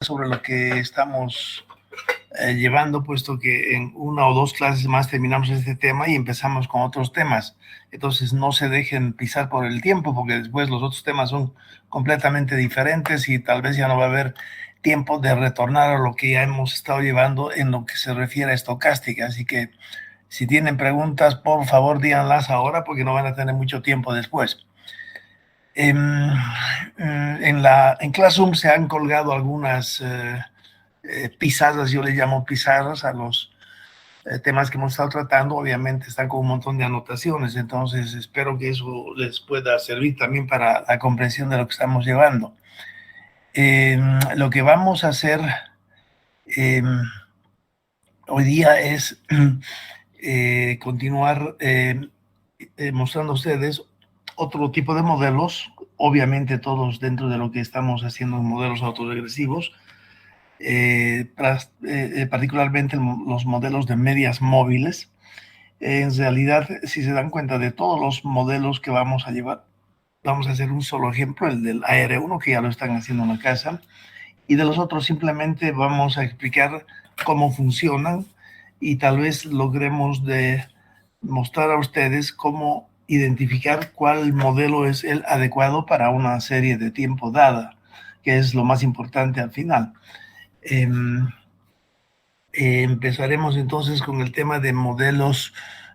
sobre lo que estamos llevando, puesto que en una o dos clases más terminamos este tema y empezamos con otros temas. Entonces no se dejen pisar por el tiempo, porque después los otros temas son completamente diferentes y tal vez ya no va a haber tiempo de retornar a lo que ya hemos estado llevando en lo que se refiere a estocástica. Así que si tienen preguntas, por favor díganlas ahora, porque no van a tener mucho tiempo después. En Classroom se han colgado algunas pizarras, yo le llamo pizarras a los temas que hemos estado tratando. Obviamente están con un montón de anotaciones, entonces espero que eso les pueda servir también para la comprensión de lo que estamos llevando. Lo que vamos a hacer hoy día es continuar mostrando a ustedes otro tipo de modelos, obviamente todos dentro de lo que estamos haciendo en modelos autoregresivos, particularmente los modelos de medias móviles. En realidad, si se dan cuenta de todos los modelos que vamos a llevar, vamos a hacer un solo ejemplo, el del AR1, que ya lo están haciendo en la casa, y de los otros simplemente vamos a explicar cómo funcionan y tal vez logremos de mostrar a ustedes cómo identificar cuál modelo es el adecuado para una serie de tiempo dada, que es lo más importante al final. Empezaremos entonces con el tema de modelos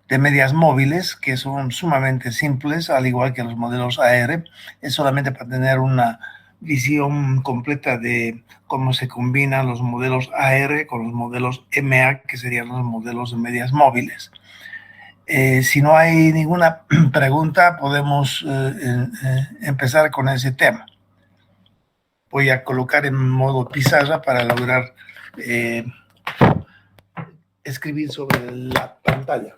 de medias móviles, que son sumamente simples, al igual que los modelos AR. Es solamente para tener una visión completa de cómo se combinan los modelos AR con los modelos MA, que serían los modelos de medias móviles. Si no hay ninguna pregunta, podemos empezar con ese tema. Voy a colocar en modo pizarra para lograr escribir sobre la pantalla.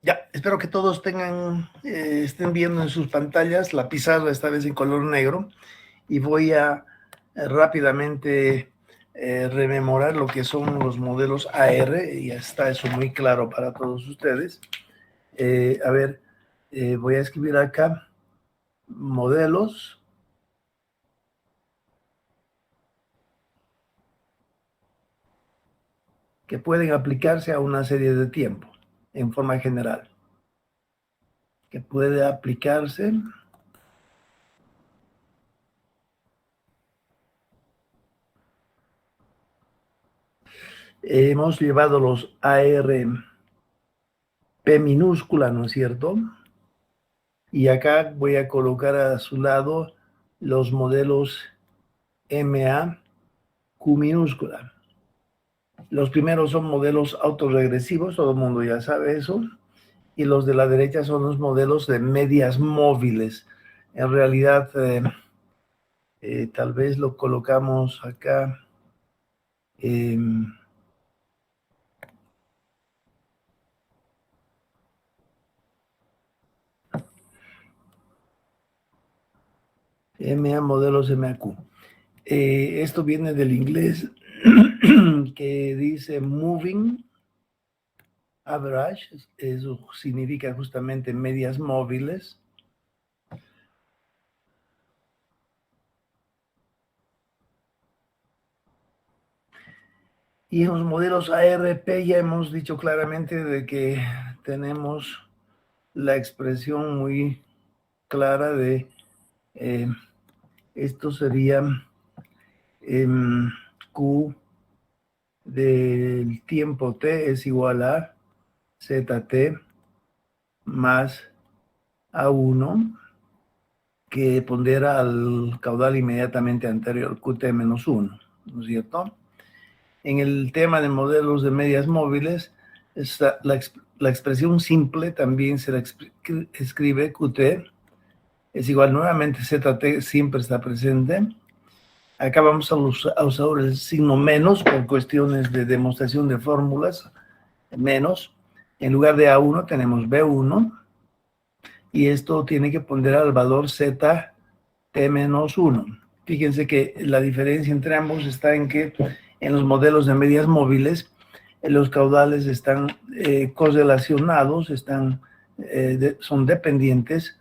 Ya, espero que todos estén viendo en sus pantallas la pizarra, esta vez en color negro, y voy a rápidamente rememorar lo que son los modelos AR, y ya está eso muy claro para todos ustedes. Voy a escribir acá modelos que pueden aplicarse a una serie de tiempo en forma general, que puede aplicarse hemos llevado los AR P minúscula, ¿no es cierto? Y acá voy a colocar a su lado los modelos MA Q minúscula. Los primeros son modelos autorregresivos, todo el mundo ya sabe eso, y los de la derecha son los modelos de medias móviles. En realidad, tal vez lo colocamos acá. MA modelos MAQ. Esto viene del inglés que dice moving average, eso significa justamente medias móviles. Y en los modelos ARP ya hemos dicho claramente de que tenemos la expresión muy clara de esto sería Q del tiempo t es igual a ZT más A1, que pondera al caudal inmediatamente anterior, QT menos 1, ¿no es cierto? En el tema de modelos de medias móviles, la expresión simple también se la escribe QT, es igual nuevamente ZT, siempre está presente. Acá vamos a usar el signo menos por cuestiones de demostración de fórmulas, menos. En lugar de A1 tenemos B1. y esto tiene que ponderar al valor ZT-1. Fíjense que la diferencia entre ambos está en que en los modelos de medias móviles los caudales están correlacionados, son dependientes,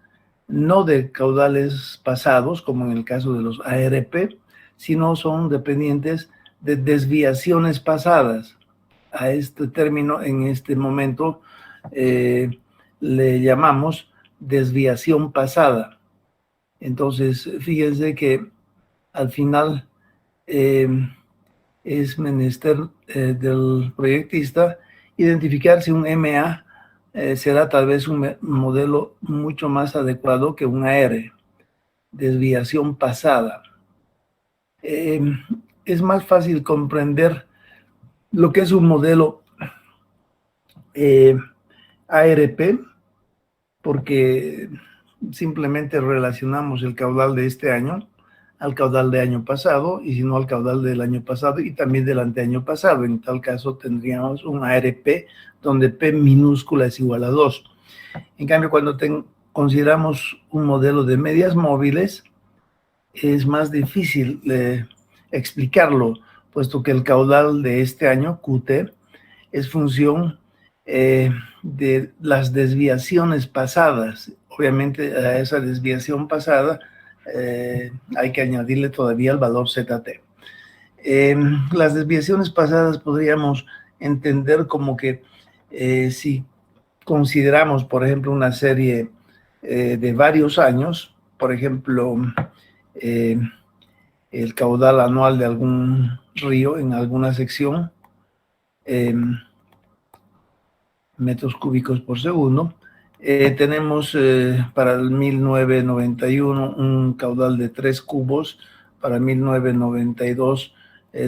no de caudales pasados, como en el caso de los ARP, sino son dependientes de desviaciones pasadas. A este término, en este momento, le llamamos desviación pasada. Entonces, fíjense que al final es menester del proyectista identificar si un MA será tal vez un modelo mucho más adecuado que un AR, desviación pasada. Es más fácil comprender lo que es un modelo ARP porque simplemente relacionamos el caudal de este año al caudal del año pasado, y si no al caudal del año pasado y también del anteaño pasado. En tal caso tendríamos un ARP donde P minúscula es igual a 2. En cambio, cuando consideramos un modelo de medias móviles, es más difícil explicarlo, puesto que el caudal de este año, QT, es función de las desviaciones pasadas. Obviamente a esa desviación pasada hay que añadirle todavía el valor ZT. Las desviaciones pasadas podríamos entender como que si consideramos, por ejemplo, una serie de varios años, por ejemplo, el caudal anual de algún río en alguna sección, metros cúbicos por segundo. Tenemos para el 1991 un caudal de 3 cubos, para 1992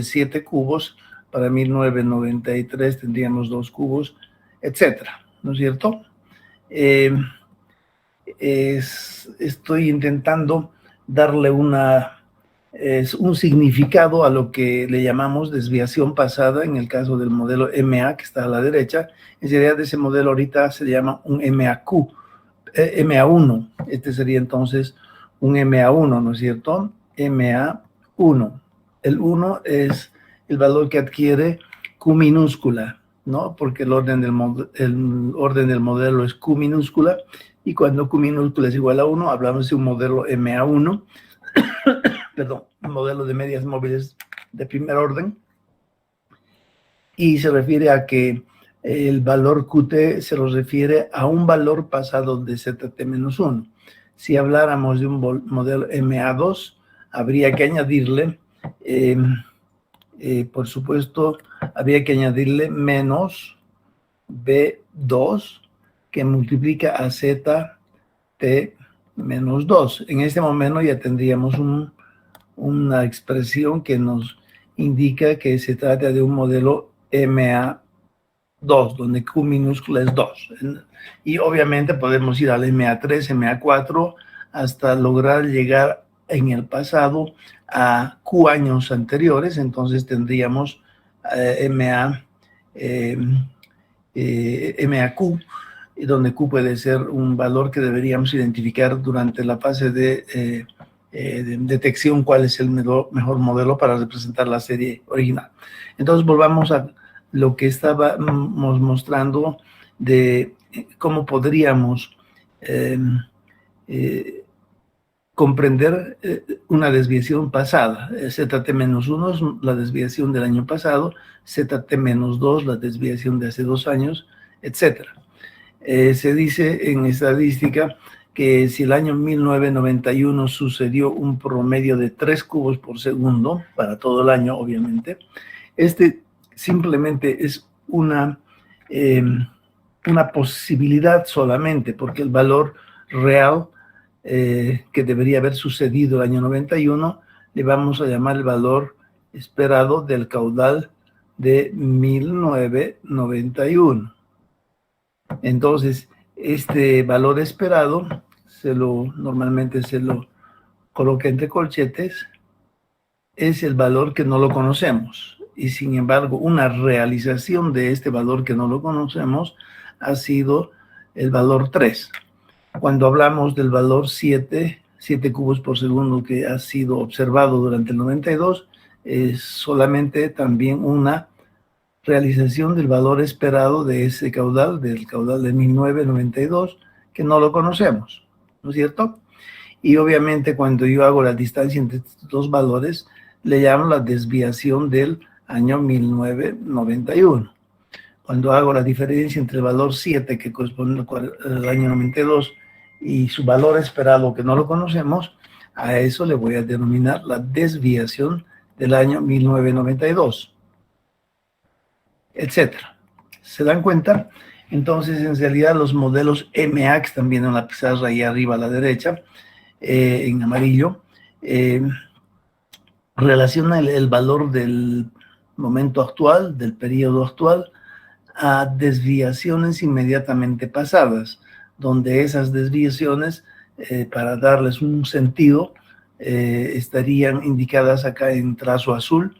7 cubos, para 1993 tendríamos 2 cubos, etcétera, ¿no es cierto? Estoy intentando darle un significado a lo que le llamamos desviación pasada en el caso del modelo MA que está a la derecha. En realidad de ese modelo ahorita se llama un MAQ, MA1. Este sería entonces un MA1, ¿no es cierto? MA1. El 1 es el valor que adquiere Q minúscula, ¿no? Porque el orden del modelo es Q minúscula, y cuando Q minúscula es igual a 1, hablamos de un modelo MA1, perdón, un modelo de medias móviles de primer orden, y se refiere a que el valor QT se lo refiere a un valor pasado de ZT-1. Si habláramos de un modelo MA2, habría que añadirle, por supuesto, habría que añadirle menos B2, que multiplica a ZT-2. En este momento ya tendríamos una expresión que nos indica que se trata de un modelo MA2, donde Q minúscula es 2. Y obviamente podemos ir al MA3, MA4, hasta lograr llegar en el pasado a Q años anteriores. Entonces tendríamos MAQ, donde Q puede ser un valor que deberíamos identificar durante la fase de detección cuál es el mejor modelo para representar la serie original. Entonces volvamos a lo que estábamos mostrando de cómo podríamos comprender una desviación pasada. ZT-1 es la desviación del año pasado, ZT-2 la desviación de hace 2 años, etc. Se dice en estadística que si el año 1991 sucedió un promedio de 3 cubos por segundo, para todo el año obviamente, este simplemente es una posibilidad solamente, porque el valor real que debería haber sucedido el año 91, le vamos a llamar el valor esperado del caudal de 1991. Entonces, este valor esperado normalmente se lo coloca entre corchetes, es el valor que no lo conocemos. Y sin embargo, una realización de este valor que no lo conocemos ha sido el valor 3. Cuando hablamos del valor 7 cubos por segundo que ha sido observado durante el 92, es solamente también una realización del valor esperado de ese caudal, del caudal de 1992, que no lo conocemos, ¿no es cierto? Y obviamente cuando yo hago la distancia entre estos dos valores, le llamo la desviación del año 1991. Cuando hago la diferencia entre el valor 7, que corresponde al año 92, y su valor esperado, que no lo conocemos, a eso le voy a denominar la desviación del año 1992, etcétera. ¿Se dan cuenta? Entonces, en realidad, los modelos MA, que están viendo en la pizarra ahí arriba a la derecha, en amarillo, relaciona el valor del momento actual, del periodo actual, a desviaciones inmediatamente pasadas, donde esas desviaciones, para darles un sentido, estarían indicadas acá en trazo azul,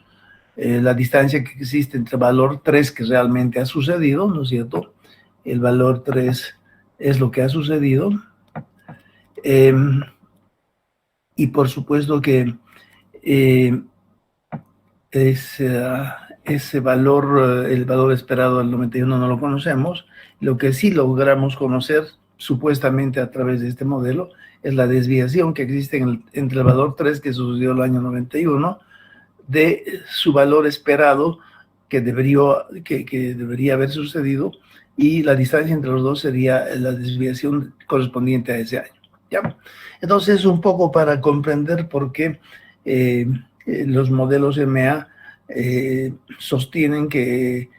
la distancia que existe entre valor 3, que realmente ha sucedido, ¿no es cierto? El valor 3 es lo que ha sucedido. Y por supuesto que ese valor, el valor esperado del 91 no lo conocemos. Lo que sí logramos conocer, supuestamente a través de este modelo, es la desviación que existe entre el valor 3, que sucedió el año 91, de su valor esperado, que debería haber sucedido, y la distancia entre los dos sería la desviación correspondiente a ese año. ¿Ya? Entonces, un poco para comprender por qué los modelos MA sostienen que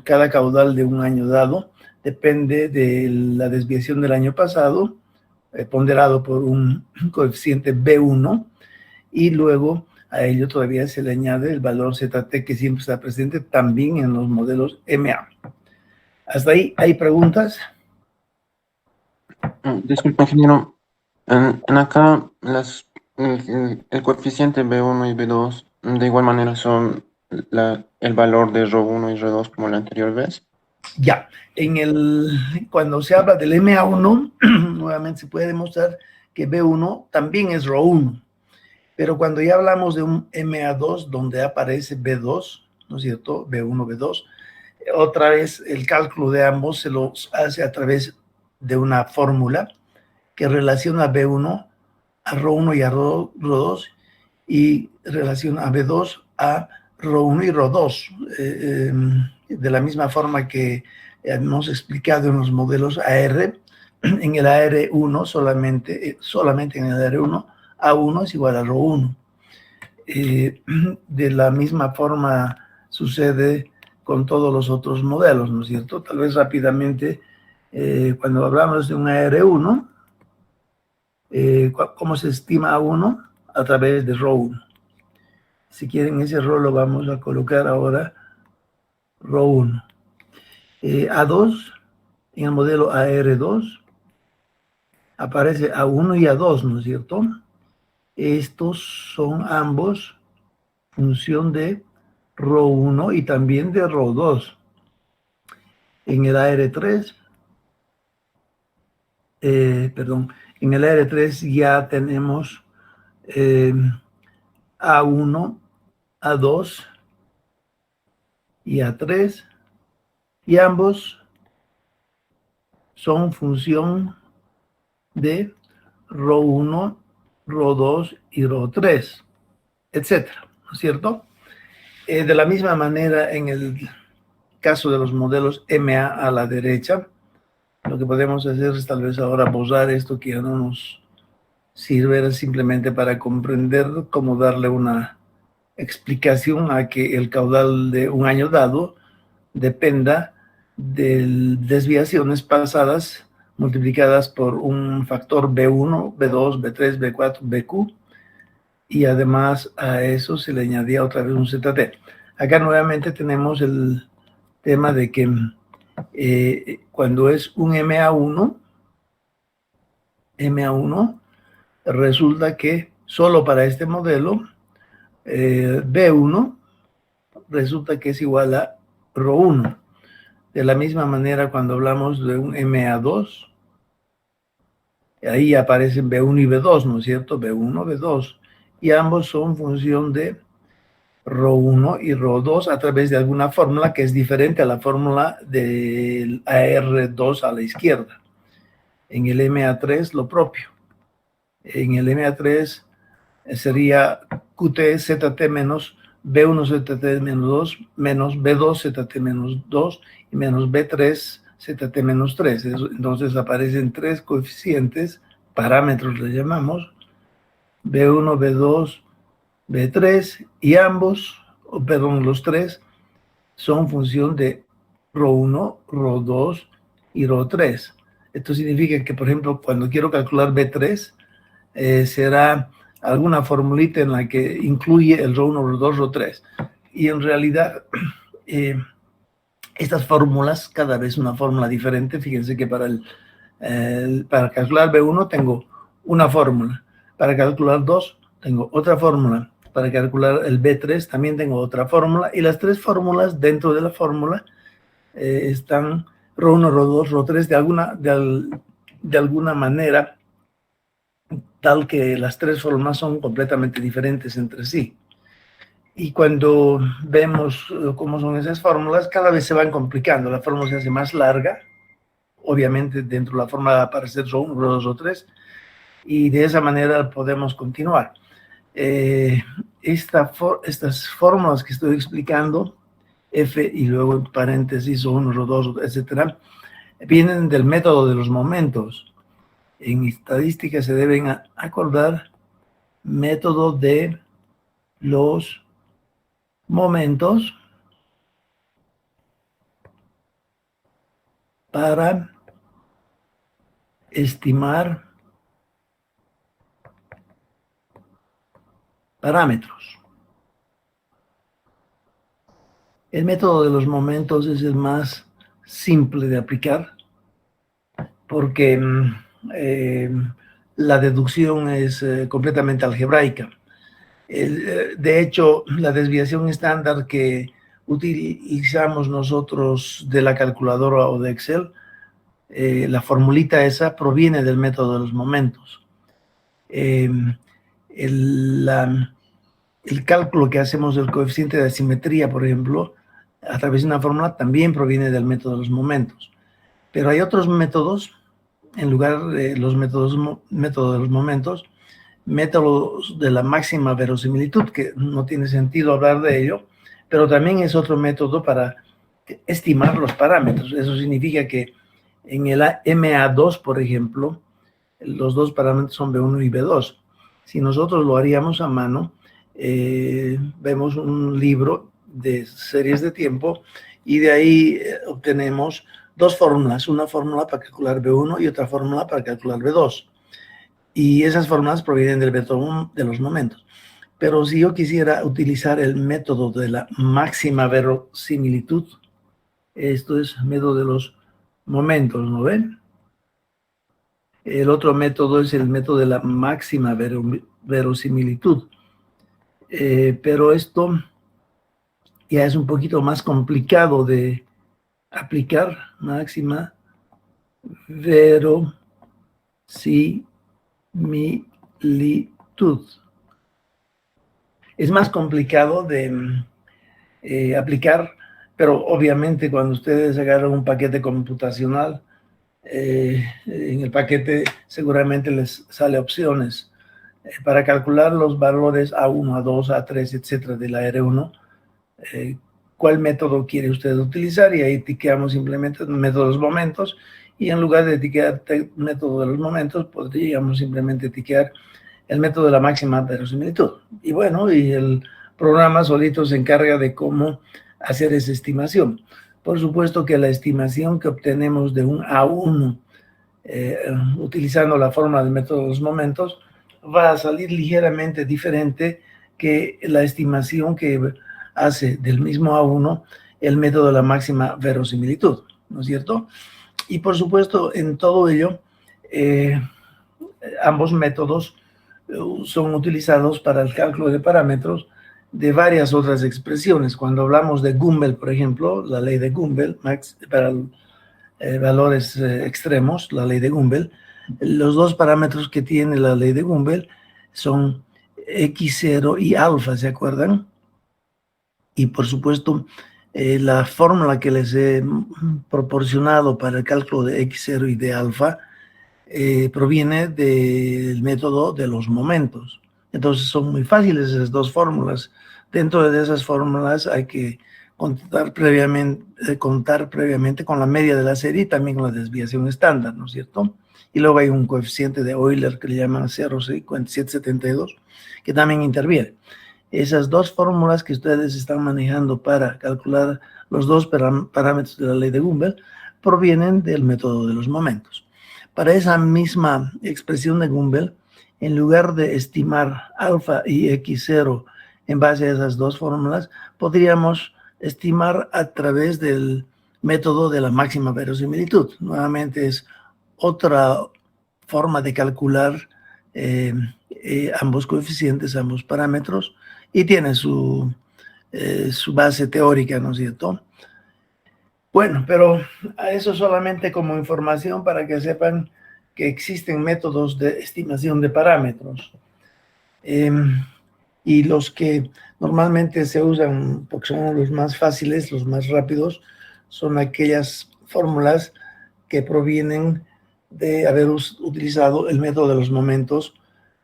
cada caudal de un año dado depende de la desviación del año pasado, ponderado por un coeficiente B1, y luego a ello todavía se le añade el valor ZT, que siempre está presente también en los modelos MA. ¿Hasta ahí hay preguntas? Disculpe, ingeniero. En acá el coeficiente B1 y B2 de igual manera son el valor de ρ1 y ρ2 como la anterior vez. Ya, cuando se habla del MA1, nuevamente se puede demostrar que B1 también es ρ1, pero cuando ya hablamos de un MA2 donde aparece B2, ¿no es cierto? B1, B2, otra vez el cálculo de ambos se los hace a través de una fórmula que relaciona B1 a ρ1 y a ρ2, y relaciona a B2 a ρ1 y ρ2, de la misma forma que hemos explicado en los modelos AR. En el AR1 solamente en el AR1, A1 es igual a ρ1. De la misma forma sucede con todos los otros modelos, ¿no es cierto? Tal vez rápidamente, cuando hablamos de un AR1, ¿cómo se estima A1? A través de ρ1. Si quieren, ese rho lo vamos a colocar ahora, ρ1. A2, en el modelo AR2, aparece A1 y A2, ¿no es cierto? Estos son ambos función de ρ1 y también de ρ2. En el AR3, en el AR3 ya tenemos A1, A2 y A3, y ambos son función de ρ1, ρ2 y ρ3, etcétera, ¿no es cierto? De la misma manera, en el caso de los modelos MA a la derecha, lo que podemos hacer es tal vez ahora borrar esto que ya no nos sirve, simplemente para comprender cómo darle una explicación a que el caudal de un año dado dependa de desviaciones pasadas multiplicadas por un factor B1, B2, B3, B4, BQ, y además a eso se le añadía otra vez un ZT. Acá nuevamente tenemos el tema de que cuando es un MA1, resulta que solo para este modelo, B1 resulta que es igual a ρ1. De la misma manera, cuando hablamos de un MA2, Ahí aparecen B1 y B2, ¿no es cierto? B1, B2. Y ambos son función de ρ1 y ρ2 a través de alguna fórmula que es diferente a la fórmula del AR2 a la izquierda. En el MA3 lo propio. En el MA3 sería QT ZT menos B1 ZT menos 2 menos B2 ZT menos 2 y menos B3 ZT menos 3. Entonces aparecen tres coeficientes, parámetros le llamamos, B1, B2, B3, y ambos, los tres, son función de ρ1, ρ2 y ρ3. Esto significa que, por ejemplo, cuando quiero calcular B3, será alguna formulita en la que incluye el ρ1, ρ2, ρ3. Y en realidad, estas fórmulas, cada vez una fórmula diferente. Fíjense que para calcular B1 tengo una fórmula. Para calcular 2 tengo otra fórmula. Para calcular el B3 también tengo otra fórmula. Y las tres fórmulas dentro de la fórmula están ρ1, ρ2, ρ3 de alguna manera, tal que las tres formas son completamente diferentes entre sí. Y cuando vemos cómo son esas fórmulas, cada vez se van complicando. La fórmula se hace más larga. Obviamente dentro de la fórmula va a aparecer ρ1, ρ2, ρ3. Y de esa manera podemos continuar. Estas fórmulas que estoy explicando, F y luego en paréntesis ρ1, ρ2, etcétera, vienen del método de los momentos. En estadística se deben acordar método de los momentos para estimar parámetros. El método de los momentos es el más simple de aplicar porque la deducción es completamente algebraica. De hecho, la desviación estándar que utilizamos nosotros de la calculadora o de Excel, la formulita esa proviene del método de los momentos. El cálculo que hacemos del coeficiente de asimetría, por ejemplo, a través de una fórmula, también proviene del método de los momentos. Pero hay otros métodos, en lugar de los métodos de los momentos, métodos de la máxima verosimilitud, que no tiene sentido hablar de ello, pero también es otro método para estimar los parámetros. Eso significa que en el MA2, por ejemplo, los dos parámetros son B1 y B2. Si nosotros lo haríamos a mano, vemos un libro de series de tiempo y de ahí obtenemos dos fórmulas, una fórmula para calcular B1 y otra fórmula para calcular B2. Y esas fórmulas provienen del método de los momentos. Pero si yo quisiera utilizar el método de la máxima verosimilitud, esto es el método de los momentos, ¿no ven? El otro método es el método de la máxima verosimilitud. Pero esto ya es un poquito más complicado de aplicar. Máxima verosimilitud. Es más complicado de aplicar, pero obviamente cuando ustedes agarran un paquete computacional, en el paquete seguramente les sale opciones para calcular los valores A1, A2, A3, etcétera, de la R1. ¿Cuál método quiere usted utilizar? Y ahí tiqueamos simplemente el método de los momentos, y en lugar de tiquear el método de los momentos, podríamos simplemente tiquear el método de la máxima verosimilitud. Y bueno, y el programa solito se encarga de cómo hacer esa estimación. Por supuesto que la estimación que obtenemos de un A1 utilizando la fórmula del método de los momentos va a salir ligeramente diferente que la estimación que hace del mismo A1 el método de la máxima verosimilitud, ¿no es cierto? Y por supuesto, en todo ello, ambos métodos son utilizados para el cálculo de parámetros de varias otras expresiones. Cuando hablamos de Gumbel, por ejemplo, la ley de Gumbel, para valores extremos, la ley de Gumbel, los dos parámetros que tiene la ley de Gumbel son X0 y alfa, ¿se acuerdan? Y por supuesto, la fórmula que les he proporcionado para el cálculo de X0 y de alfa proviene del método de los momentos. Entonces son muy fáciles esas dos fórmulas. Dentro de esas fórmulas hay que contar previamente con la media de la serie y también con la desviación estándar, ¿no es cierto? Y luego hay un coeficiente de Euler que le llaman 0,5772 que también interviene. Esas dos fórmulas que ustedes están manejando para calcular los dos parámetros de la ley de Gumbel provienen del método de los momentos. Para esa misma expresión de Gumbel, en lugar de estimar alfa y x0 en base a esas dos fórmulas, podríamos estimar a través del método de la máxima verosimilitud. Nuevamente es otra forma de calcular ambos coeficientes, ambos parámetros, y tiene su base teórica, ¿no es cierto? Bueno, pero eso solamente como información para que sepan que existen métodos de estimación de parámetros. Y los que normalmente se usan, porque son los más fáciles, los más rápidos, son aquellas fórmulas que provienen de haber utilizado el método de los momentos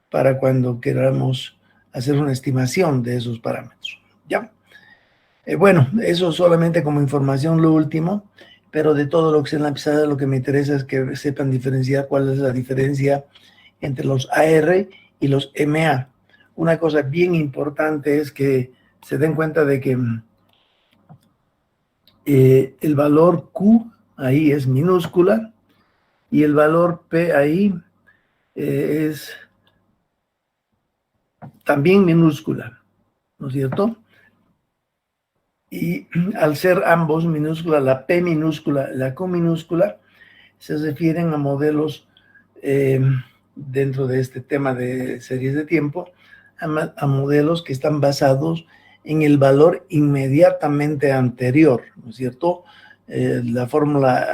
para cuando queramos hacer una estimación de esos parámetros. ¿Ya? Bueno, eso solamente como información, lo último, pero de todo lo que se en la pizarra, lo que me interesa es que sepan diferenciar cuál es la diferencia entre los AR y los MA. Una cosa bien importante es que se den cuenta de que el valor Q ahí es minúscula y el valor P ahí es también minúscula, ¿no es cierto? Y al ser ambos minúsculas, la P minúscula, la Q minúscula, se refieren a modelos dentro de este tema de series de tiempo, a modelos que están basados en el valor inmediatamente anterior, ¿no es cierto? La fórmula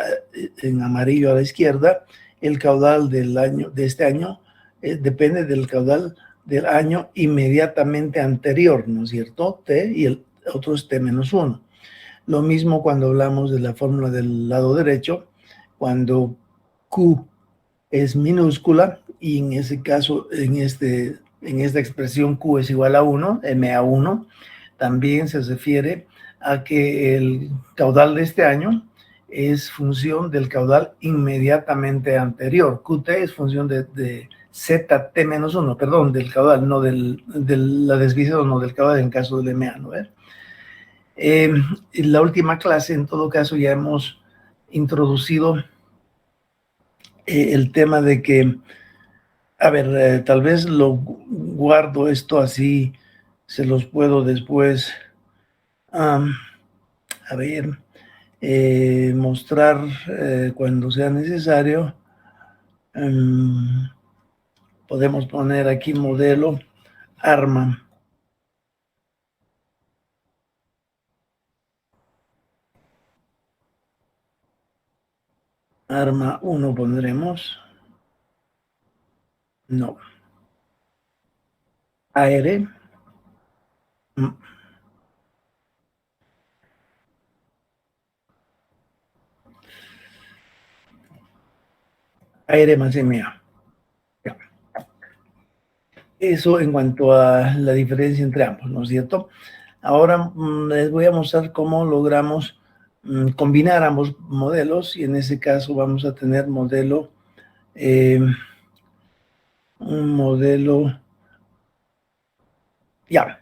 en amarillo a la izquierda, el caudal del año, de este año depende del caudal del año inmediatamente anterior, ¿no es cierto? T y el otro es T-1. Lo mismo cuando hablamos de la fórmula del lado derecho, cuando Q es minúscula y en ese caso, en esta expresión Q es igual a 1, M a 1, también se refiere a que el caudal de este año es función del caudal inmediatamente anterior. QT es función de ZT-1, perdón, del caudal, no de la desviación, no del caudal en caso del MA, ¿no? En la última clase, en todo caso, ya hemos introducido el tema de que, a ver, tal vez lo guardo esto así, se los puedo después, a ver, mostrar cuando sea necesario. Podemos poner aquí modelo ARMA. ARMA 1 pondremos. No. AR. AR más MA. Eso en cuanto a la diferencia entre ambos, ¿no es cierto? Ahora les voy a mostrar cómo logramos combinar ambos modelos y en ese caso vamos a tener un modelo, ya.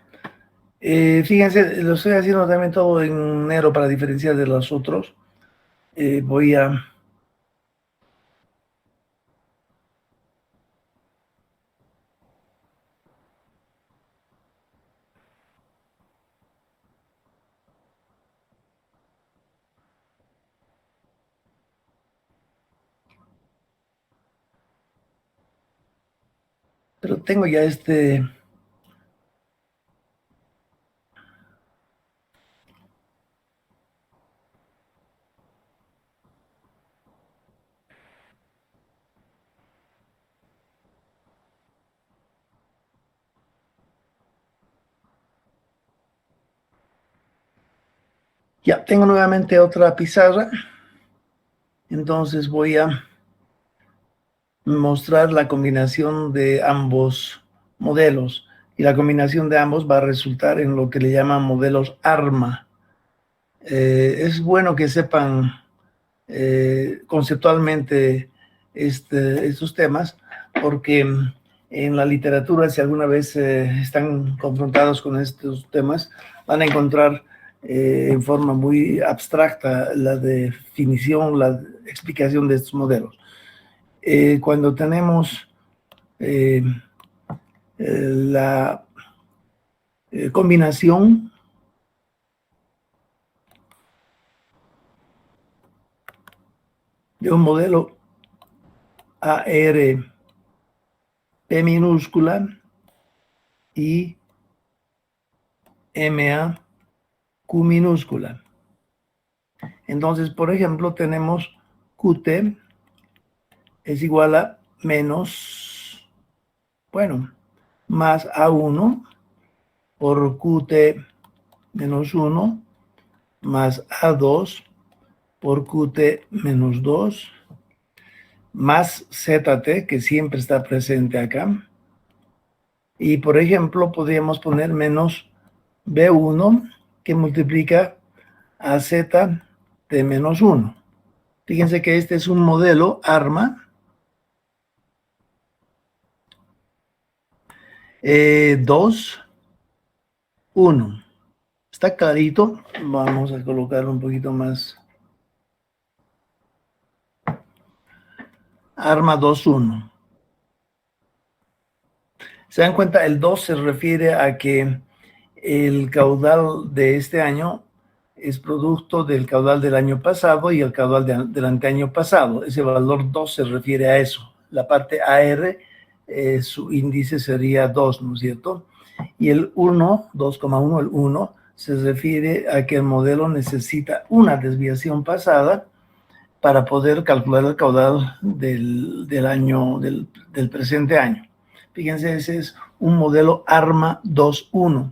Fíjense, lo estoy haciendo también todo en negro para diferenciar de los otros. Voy a... Pero tengo ya este... Ya, tengo nuevamente otra pizarra. Entonces voy a mostrar la combinación de ambos modelos. Y la combinación de ambos va a resultar en lo que le llaman modelos ARMA. Es bueno que sepan conceptualmente estos temas, porque en la literatura, si alguna vez están confrontados con estos temas, van a encontrar en forma muy abstracta la definición, la explicación de estos modelos. Cuando tenemos la combinación de un modelo AR P minúscula y MA Q minúscula. Entonces, por ejemplo, tenemos QT es igual a menos, bueno, más A1 por QT menos 1 más A2 por QT menos 2 más ZT, que siempre está presente acá. Y, por ejemplo, podríamos poner menos B1, que multiplica a ZT menos 1. Fíjense que este es un modelo ARMA 2, 1. Está clarito. Vamos a colocarlo un poquito más. ARMA 2, 1. ¿Se dan cuenta? El 2 se refiere a que el caudal de este año es producto del caudal del año pasado y el caudal del anteaño pasado. Ese valor 2 se refiere a eso. La parte AR, su índice sería 2, ¿no es cierto? Y el 1, 2,1, el 1, se refiere a que el modelo necesita una desviación pasada para poder calcular el caudal del año, del presente año. Fíjense, ese es un modelo ARMA 2.1.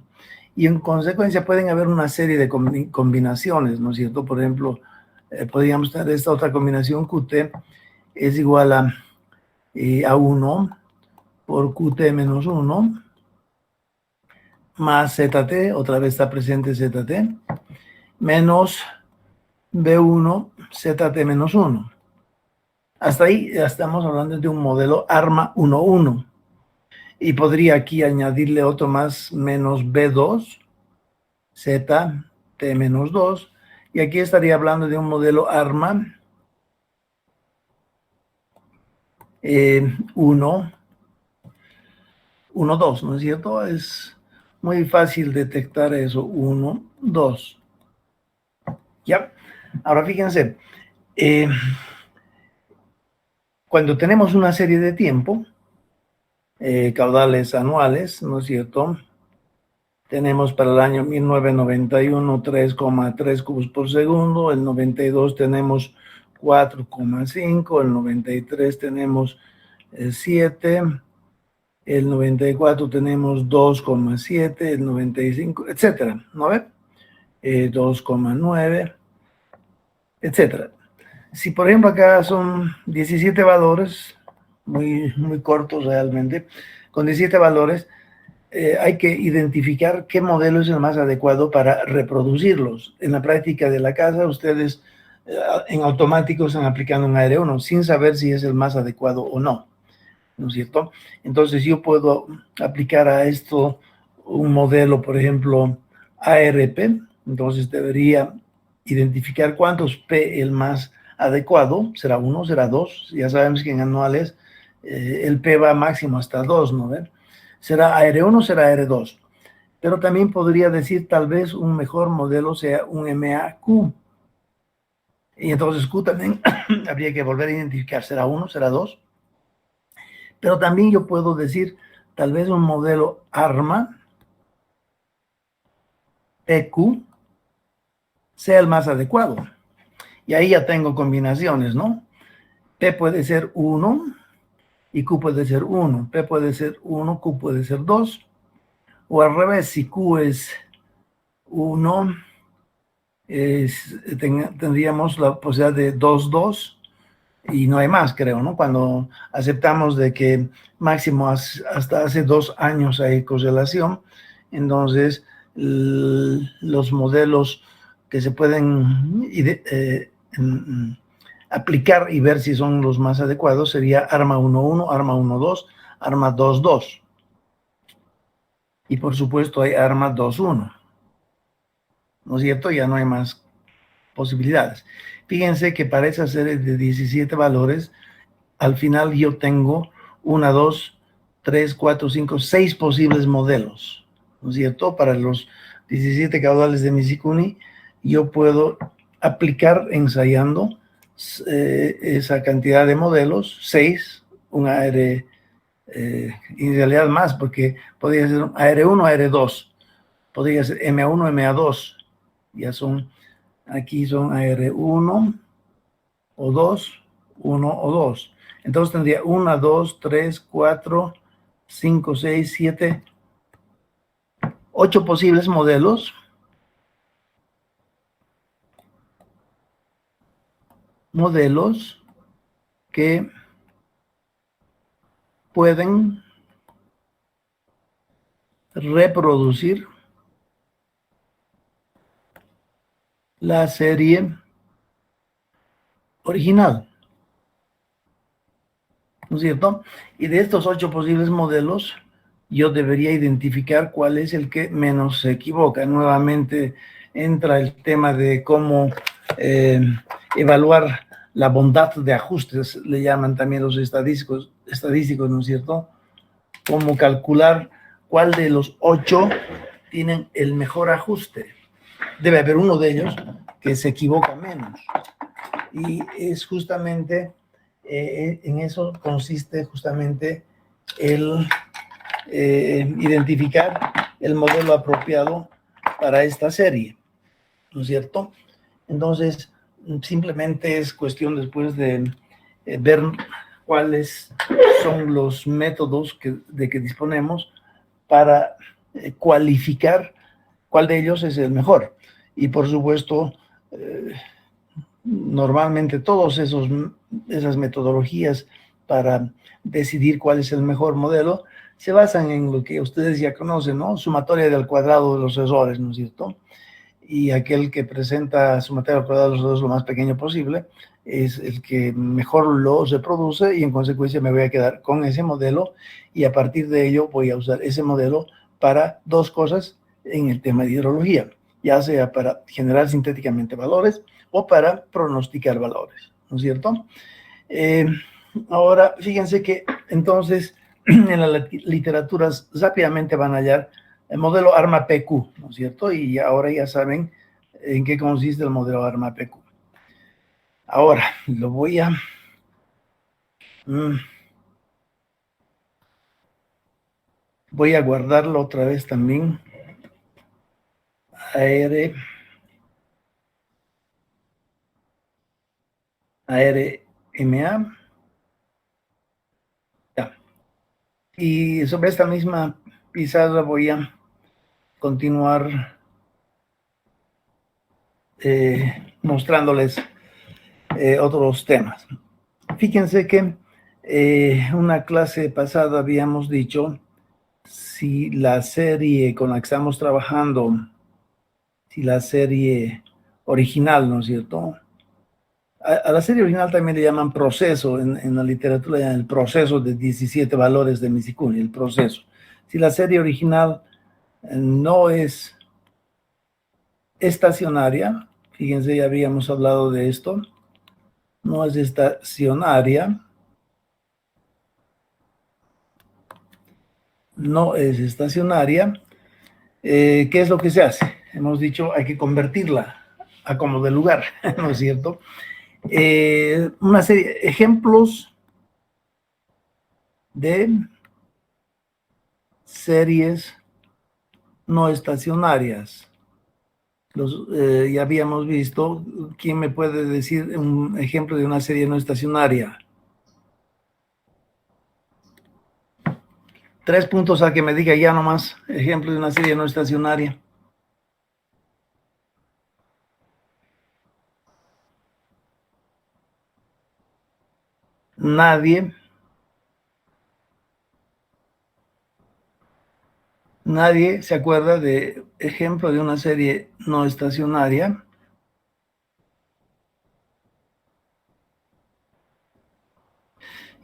Y en consecuencia pueden haber una serie de combinaciones, ¿no es cierto? Por ejemplo, podríamos tener esta otra combinación, QT es igual a 1 por QT menos 1 más ZT, otra vez está presente ZT, menos B1 ZT menos 1. Hasta ahí ya estamos hablando de un modelo ARMA 1.1. Y podría aquí añadirle otro más, menos B2, ZT menos 2. Y aquí estaría hablando de un modelo ARMA 1, 1, 2, ¿no es cierto? Es muy fácil detectar eso, 1, 2. ¿Ya? Ahora fíjense, cuando tenemos una serie de tiempo, caudales anuales, ¿no es cierto? Tenemos para el año 1991 3,3 cubos por segundo, el 92 tenemos 4,5, el 93 tenemos 7, el 94 tenemos 2,7, el 95, etcétera, ¿no ve? 2,9, etcétera. Si por ejemplo acá son 17 valores, muy cortos realmente, con 17 valores, hay que identificar qué modelo es el más adecuado para reproducirlos. En la práctica de la casa, ustedes en automático están aplicando un AR1 sin saber si es el más adecuado o no, ¿no es cierto? Entonces yo puedo aplicar a esto un modelo, por ejemplo, ARP, entonces debería identificar cuántos P el más adecuado, será 1, será 2, ya sabemos que en anuales el P va máximo hasta 2, ¿no ven? ¿Será AR1 o será AR2? Pero también podría decir tal vez un mejor modelo sea un MAQ. Y entonces Q también habría que volver a identificar, ¿será 1, será 2? Pero también yo puedo decir tal vez un modelo ARMA PQ sea el más adecuado. Y ahí ya tengo combinaciones, ¿no? P puede ser 1 y Q puede ser 1. P puede ser 1, Q puede ser 2. O al revés, si Q es 1 tendríamos la posibilidad de 2, 2 y no hay más, creo, ¿no? Cuando aceptamos de que máximo hasta hace 2 años hay correlación, entonces los modelos que se pueden aplicar y ver si son los más adecuados sería ARMA 1.1, ARMA 1.2, ARMA 2.2. Y por supuesto hay ARMA 2.1. ¿No es cierto? Ya no hay más posibilidades. Fíjense que para esa serie de 17 valores, al final yo tengo 1, 2, 3, 4, 5, 6 posibles modelos, ¿no es cierto? Para los 17 caudales de Misikuni, yo puedo aplicar ensayando esa cantidad de modelos, 6, un AR, en realidad más, porque podría ser AR1, AR2, podría ser MA1, MA2, ya son, aquí son AR1 o 2, 1 o 2. Entonces tendría 1, 2, 3, 4, 5, 6, 7, 8 posibles modelos. Modelos que pueden reproducir la serie original, ¿no es cierto? Y de estos 8 posibles modelos, yo debería identificar cuál es el que menos se equivoca. Nuevamente entra el tema de cómo evaluar la bondad de ajustes, le llaman también los estadísticos, ¿no es cierto? Cómo calcular cuál de los 8 tienen el mejor ajuste. Debe haber uno de ellos que se equivoca menos. Y es justamente, en eso consiste justamente el identificar el modelo apropiado para esta serie, ¿no es cierto? Entonces, simplemente es cuestión después de ver cuáles son los métodos de que disponemos para cualificar cuál de ellos es el mejor. Y por supuesto, normalmente todas esas metodologías para decidir cuál es el mejor modelo se basan en lo que ustedes ya conocen, ¿no? Sumatoria del cuadrado de los errores, ¿no es cierto? Y aquel que presenta sumatoria del cuadrado de los errores lo más pequeño posible es el que mejor lo reproduce y en consecuencia me voy a quedar con ese modelo y a partir de ello voy a usar ese modelo para dos cosas en el tema de hidrología, ya sea para generar sintéticamente valores o para pronosticar valores, ¿no es cierto? Ahora, fíjense que entonces en las literaturas rápidamente van a hallar el modelo ARMA-PQ, ¿no es cierto? Y ahora ya saben en qué consiste el modelo ARMA-PQ. Ahora, lo voy a... voy a guardarlo otra vez también. ARMA. Ya. Y sobre esta misma pizarra voy a continuar mostrándoles otros temas. Fíjense que una clase pasada habíamos dicho si la serie con la que estamos trabajando, si la serie original, ¿no es cierto? A la serie original también le llaman proceso, en la literatura le llaman el proceso de 17 valores de Misikuni, el proceso. Si la serie original no es estacionaria, fíjense, ya habíamos hablado de esto, no es estacionaria, ¿qué es lo que se hace? Hemos dicho, hay que convertirla a como de lugar, ¿no es cierto? Una serie de ejemplos de series no estacionarias. Ya habíamos visto, ¿quién me puede decir un ejemplo de una serie no estacionaria? 3 puntos a que me diga ya nomás, ejemplo de una serie no estacionaria. nadie se acuerda de ejemplo de una serie no estacionaria.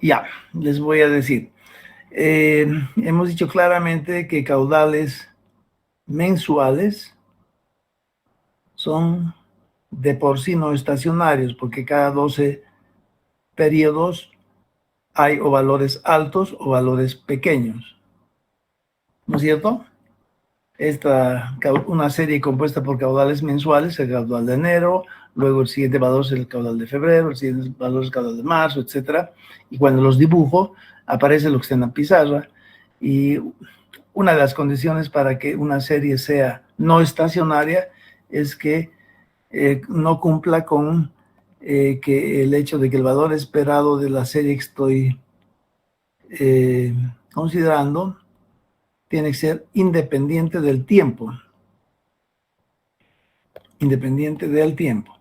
Ya, les voy a decir. Hemos dicho claramente que caudales mensuales son de por sí no estacionarios, porque cada 12 periodos hay o valores altos o valores pequeños. ¿No es cierto? Una serie compuesta por caudales mensuales, el caudal de enero, luego el siguiente valor es el caudal de febrero, el siguiente valor es el caudal de marzo, etc. Y cuando los dibujo, aparece lo que está en la pizarra. Y una de las condiciones para que una serie sea no estacionaria es que no cumpla con que el hecho de que el valor esperado de la serie que estoy considerando tiene que ser independiente del tiempo. Independiente del tiempo.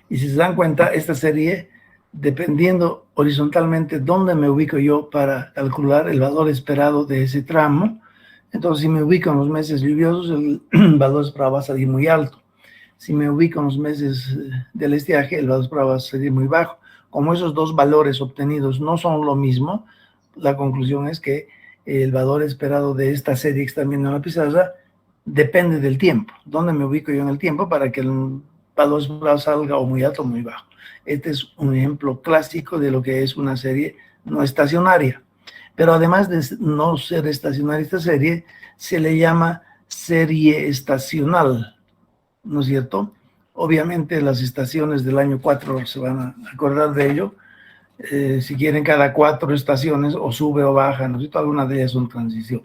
Y si se dan cuenta, esta serie, dependiendo horizontalmente dónde me ubico yo para calcular el valor esperado de ese tramo, entonces si me ubico en los meses lluviosos, el valor esperado va a salir muy alto. Si me ubico en los meses del estiaje, el valor esperado va a salir muy bajo. Como esos dos valores obtenidos no son lo mismo, la conclusión es que el valor esperado de esta serie que están viendo en la pizarra depende del tiempo. ¿Dónde me ubico yo en el tiempo para que el valor esperado salga o muy alto o muy bajo? Este es un ejemplo clásico de lo que es una serie no estacionaria. Pero además de no ser estacionaria esta serie, se le llama serie estacional, ¿no es cierto? Obviamente las estaciones del año 4 se van a acordar de ello. Si quieren, cada 4 estaciones o sube o baja, ¿no es cierto? Algunas de ellas son transición.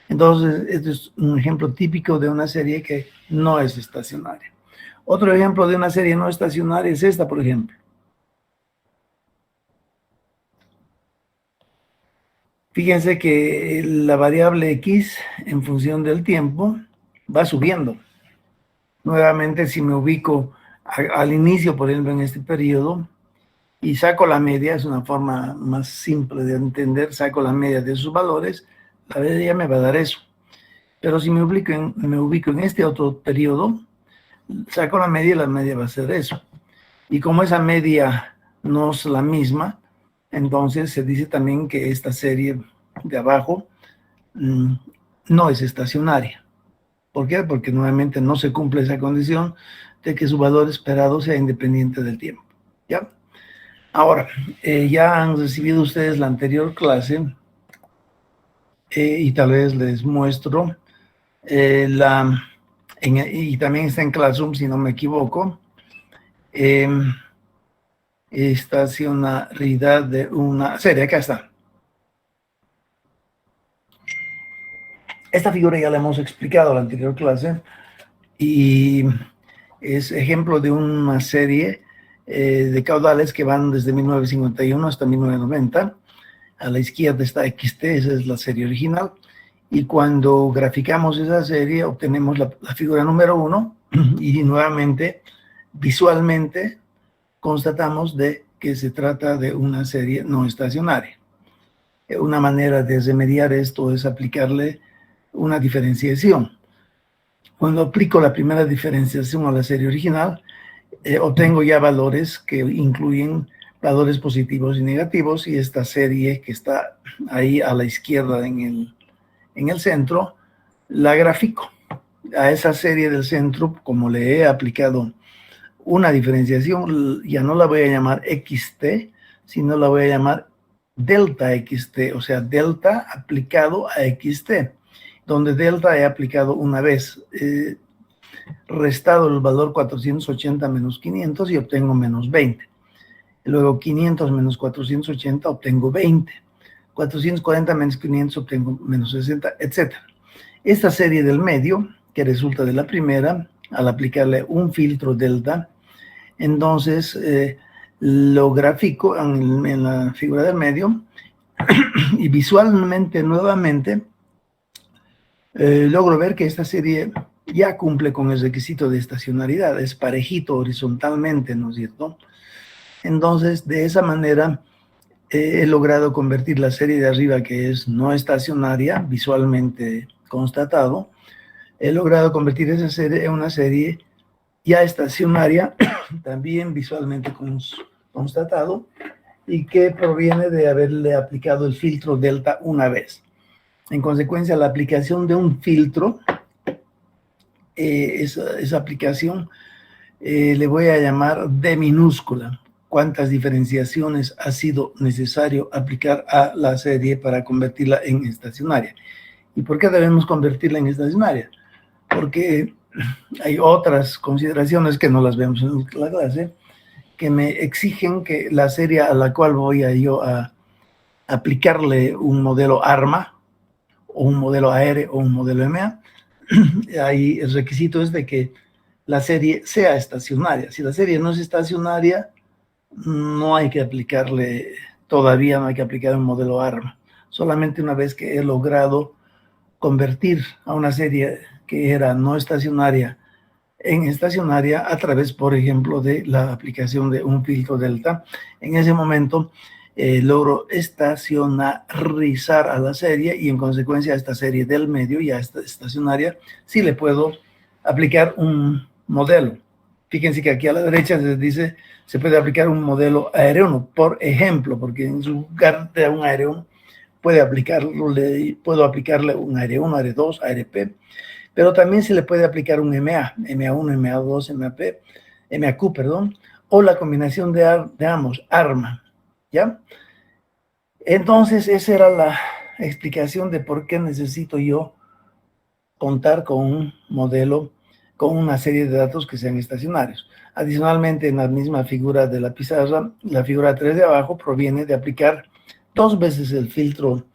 Entonces, este es un ejemplo típico de una serie que no es estacionaria. Otro ejemplo de una serie no estacionaria es esta, por ejemplo. Fíjense que la variable x en función del tiempo va subiendo. Nuevamente, si me ubico al inicio, por ejemplo, en este periodo, y saco la media, es una forma más simple de entender, saco la media de sus valores, la media me va a dar eso. Pero si me ubico en este otro periodo, saco la media y la media va a ser eso. Y como esa media no es la misma, entonces se dice también que esta serie de abajo no es estacionaria. ¿Por qué? Porque nuevamente no se cumple esa condición de que su valor esperado sea independiente del tiempo. ¿Ya? Ahora, ya han recibido ustedes la anterior clase y tal vez les muestro y también está en Classroom, si no me equivoco, estacionalidad de una serie. Acá está. Esta figura ya la hemos explicado en la anterior clase y es ejemplo de una serie de caudales que van desde 1951 hasta 1990. A la izquierda está XT, esa es la serie original. Y cuando graficamos esa serie, obtenemos la figura número 1 y nuevamente, visualmente, constatamos de que se trata de una serie no estacionaria. Una manera de remediar esto es aplicarle una diferenciación. Cuando aplico la primera diferenciación a la serie original, obtengo ya valores que incluyen valores positivos y negativos, y esta serie que está ahí a la izquierda en el centro, la grafico. A esa serie del centro, como le he aplicado una diferenciación, ya no la voy a llamar XT, sino la voy a llamar delta XT, o sea, delta aplicado a XT, donde delta he aplicado una vez, restado el valor 480 menos 500 y obtengo menos 20. Luego 500 menos 480 obtengo 20. 440 menos 500 obtengo menos 60, etc. Esta serie del medio, que resulta de la primera, al aplicarle un filtro delta, entonces lo grafico en la figura del medio y visualmente nuevamente logro ver que esta serie ya cumple con el requisito de estacionalidad, es parejito horizontalmente, ¿no es cierto? Entonces, de esa manera, he logrado convertir la serie de arriba, que es no estacionaria, visualmente constatado, he logrado convertir esa serie en una serie ya estacionaria, también visualmente constatado, y que proviene de haberle aplicado el filtro delta una vez. En consecuencia, la aplicación de un filtro, esa aplicación le voy a llamar D minúscula. ¿Cuántas diferenciaciones ha sido necesario aplicar a la serie para convertirla en estacionaria? ¿Y por qué debemos convertirla en estacionaria? Porque hay otras consideraciones que no las vemos en la clase, que me exigen que la serie a la cual voy a aplicarle un modelo ARMA, o un modelo AR o un modelo MA, ahí el requisito es de que la serie sea estacionaria. Si la serie no es estacionaria, no hay que aplicarle, todavía no hay que aplicar un modelo ARMA. Solamente una vez que he logrado convertir a una serie que era no estacionaria en estacionaria a través, por ejemplo, de la aplicación de un filtro delta, en ese momento logro estacionarizar a la serie y en consecuencia a esta serie del medio y a esta estacionaria sí le puedo aplicar un modelo. Fíjense que aquí a la derecha se dice se puede aplicar un modelo AR1, por ejemplo, porque en su lugar de un AR1 puedo aplicarle un AR1, AR2, ARP, pero también se le puede aplicar un MA, MA1, MA2, MAP, MAQ, perdón, o la combinación de ambos, ARMA, ¿ya? Entonces, esa era la explicación de por qué necesito yo contar con un modelo, con una serie de datos que sean estacionarios. Adicionalmente, en la misma figura de la pizarra, la figura 3 de abajo proviene de aplicar 2 veces el filtro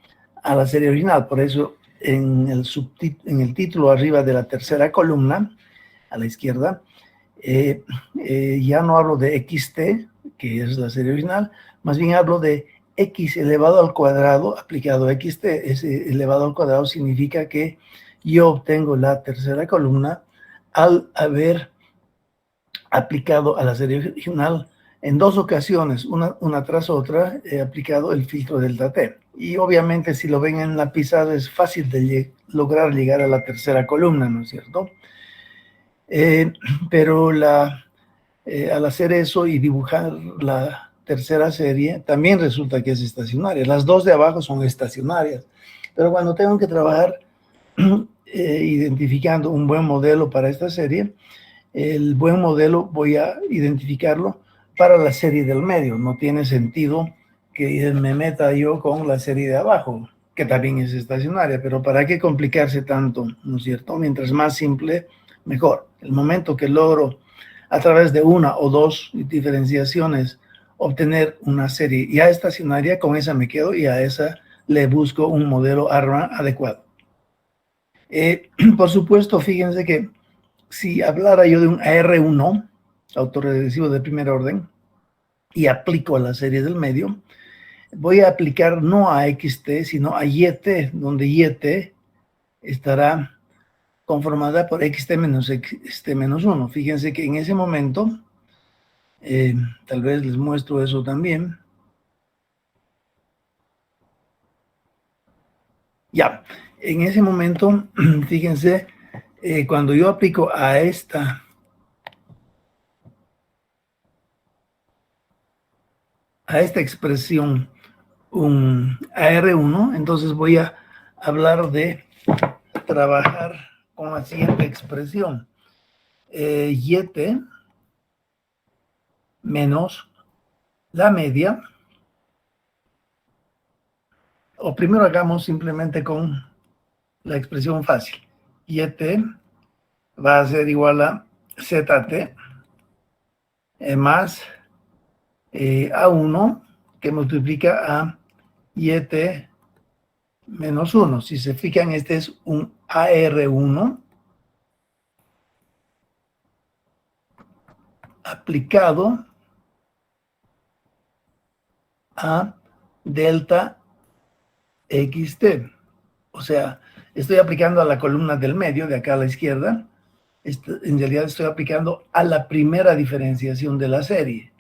a la serie original. Por eso, en el título arriba de la tercera columna, a la izquierda, ya no hablo de XT, que es la serie original, más bien hablo de X elevado al cuadrado aplicado a XT. Ese elevado al cuadrado significa que yo obtengo la tercera columna al haber aplicado a la serie original en 2 ocasiones, una tras otra, he aplicado el filtro delta T. Y obviamente si lo ven en la pizarra es fácil de lograr llegar a la tercera columna, ¿no es cierto? Pero al hacer eso y dibujar la tercera serie, también resulta que es estacionaria. Las 2 de abajo son estacionarias. Pero cuando tengo que trabajar identificando un buen modelo para esta serie, el buen modelo voy a identificarlo para la serie del medio. No tiene sentido que me meta yo con la serie de abajo, que también es estacionaria, pero ¿para qué complicarse tanto? ¿No es cierto? Mientras más simple, mejor. El momento que logro a través de una o 2 diferenciaciones obtener una serie ya estacionaria, con esa me quedo y a esa le busco un modelo ARMA adecuado. Por supuesto, fíjense que si hablara yo de un AR1, autorregresivo de primer orden, y aplico a la serie del medio, voy a aplicar no a XT, sino a YT, donde YT estará conformada por XT menos XT menos 1. Fíjense que en ese momento, tal vez les muestro eso también. Ya, en ese momento, fíjense, cuando yo aplico a esta expresión un AR1, entonces voy a hablar de trabajar con la siguiente expresión. YT menos la media, o primero hagamos simplemente con la expresión fácil. YT va a ser igual a ZT más A1 que multiplica a YT menos 1. Si se fijan, este es un AR1 aplicado a delta XT. O sea, estoy aplicando a la columna del medio, de acá a la izquierda. En realidad estoy aplicando a la primera diferenciación de la serie.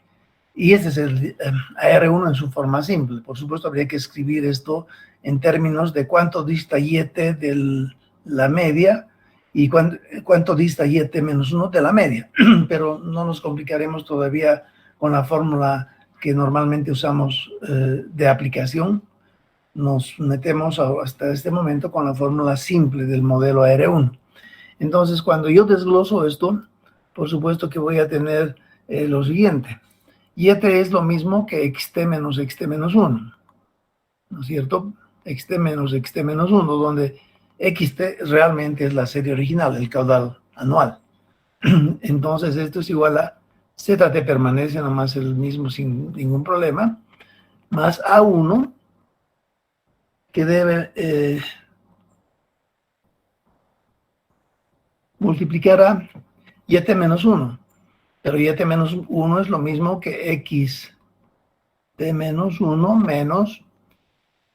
Y este es el AR1 en su forma simple. Por supuesto, habría que escribir esto en términos de cuánto dista YT de la media y cuánto dista YT menos 1 de la media. Pero no nos complicaremos todavía con la fórmula que normalmente usamos de aplicación. Nos metemos hasta este momento con la fórmula simple del modelo AR1. Entonces, cuando yo desgloso esto, por supuesto que voy a tener lo siguiente. YT es lo mismo que xt menos xt menos 1, ¿no es cierto? Xt menos xt menos 1, donde xt realmente es la serie original, el caudal anual. Entonces, esto es igual a ZT permanece nomás el mismo sin ningún problema, más A1, que debe multiplicar a YT menos 1. Pero YT menos 1 es lo mismo que xt menos 1 menos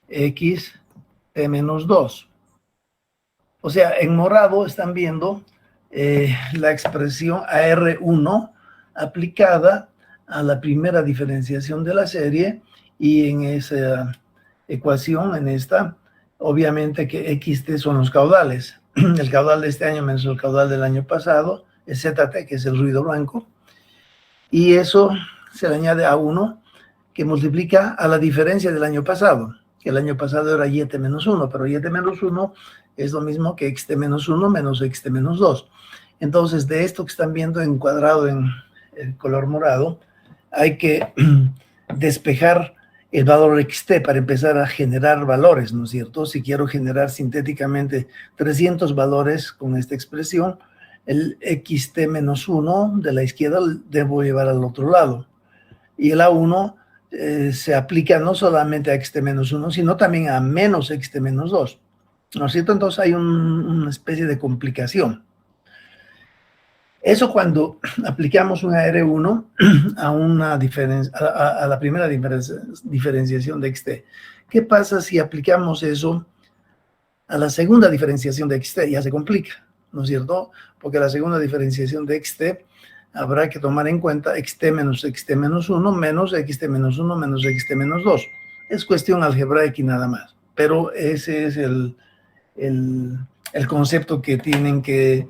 xt menos 2. O sea, en morado están viendo la expresión AR1 aplicada a la primera diferenciación de la serie, y en esa ecuación, en esta, obviamente que xt son los caudales. El caudal de este año menos el caudal del año pasado es ZT, que es el ruido blanco, y eso se le añade a 1, que multiplica a la diferencia del año pasado, que el año pasado era YT menos 1, pero YT menos 1 es lo mismo que xt menos 1 menos xt menos 2. Entonces, de esto que están viendo encuadrado en el color morado, hay que despejar el valor xt para empezar a generar valores, ¿no es cierto? Si quiero generar sintéticamente 300 valores con esta expresión, el xt menos 1 de la izquierda debo llevar al otro lado. Y el A1 se aplica no solamente a xt menos 1, sino también a menos xt menos 2. ¿No es cierto? Entonces hay una especie de complicación. Eso cuando aplicamos un AR1 a la primera diferenciación de xt. ¿Qué pasa si aplicamos eso a la segunda diferenciación de xt? Ya se complica, ¿no es cierto? Porque la segunda diferenciación de xt habrá que tomar en cuenta xt menos 1 menos xt menos 1 menos xt menos 2. Es cuestión algebraica y nada más. Pero ese es el concepto que tienen que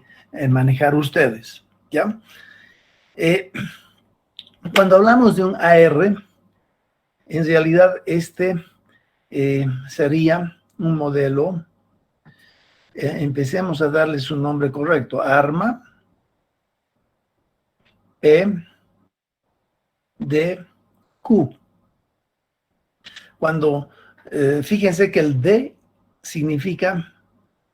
manejar ustedes, ¿ya? Cuando hablamos de un AR, en realidad este sería un modelo, empecemos a darle su nombre correcto, ARMA P de Q. Cuando, fíjense que el D significa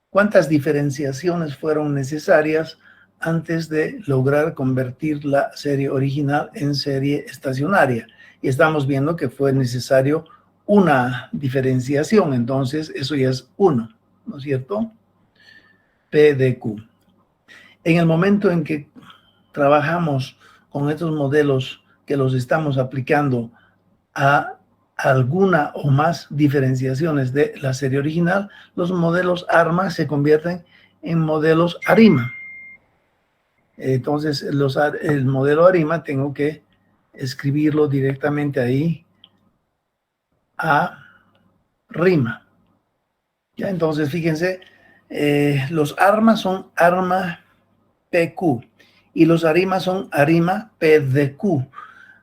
cuántas diferenciaciones fueron necesarias antes de lograr convertir la serie original en serie estacionaria. Y estamos viendo que fue necesario una diferenciación, entonces eso ya es 1, ¿no es cierto? P de Q. En el momento en que trabajamos con estos modelos que los estamos aplicando a alguna o más diferenciaciones de la serie original, los modelos ARMA se convierten en modelos ARIMA. Entonces, el modelo ARIMA tengo que escribirlo directamente ahí, ARIMA. ¿Ya? Entonces, fíjense, los ARMA son ARMA PQ y los ARIMA son ARIMA PDQ.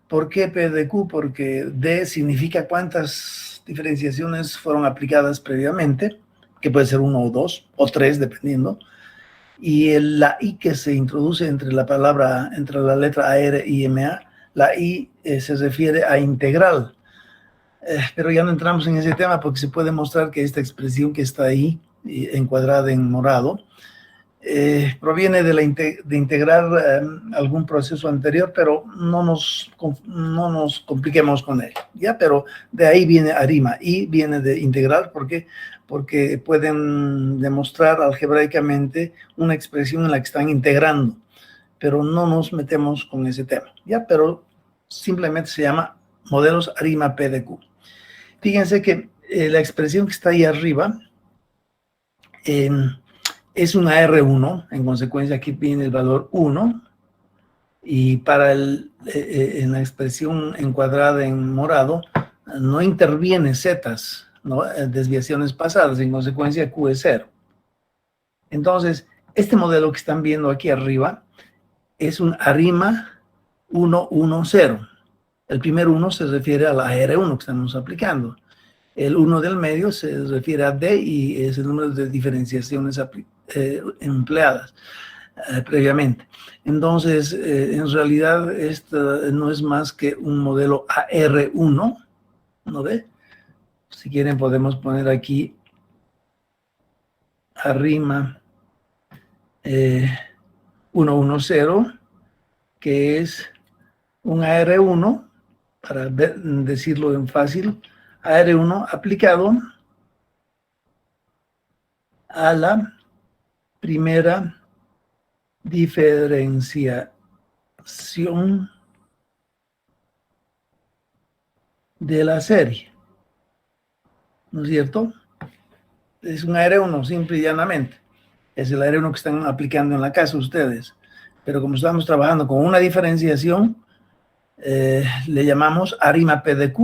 ¿Por qué P de Q? Porque D significa cuántas diferenciaciones fueron aplicadas previamente, que puede ser 1 o 2 o 3, dependiendo. Y la I que se introduce entre la letra AR y MA, la I se refiere a integral. Pero ya no entramos en ese tema porque se puede mostrar que esta expresión que está ahí, encuadrada en morado, proviene de integrar algún proceso anterior, pero no nos compliquemos con él, ¿ya? Pero de ahí viene ARIMA, y viene de integral, porque pueden demostrar algebraicamente una expresión en la que están integrando, pero no nos metemos con ese tema, ¿ya? Pero simplemente se llama modelos ARIMA PDQ. Fíjense que la expresión que está ahí arriba es una R1, en consecuencia aquí viene el valor 1, Y para en la expresión encuadrada en morado, no interviene zetas, ¿no? Desviaciones pasadas, en consecuencia Q es 0. Entonces, este modelo que están viendo aquí arriba es un ARIMA 1, 1, 0. El primer 1 se refiere a la R1 que estamos aplicando. El 1 del medio se refiere a D y es el número de diferenciaciones empleadas previamente. Entonces, en realidad, esto no es más que un modelo AR1, ¿no ve? Si quieren podemos poner aquí ARIMA 110, que es un AR1, para decirlo en fácil, AR1 aplicado a la primera diferenciación de la serie, ¿no es cierto? Es un AR1, simple y llanamente. Es el AR1 que están aplicando en la casa ustedes. Pero como estamos trabajando con una diferenciación, le llamamos ARIMA PDQ,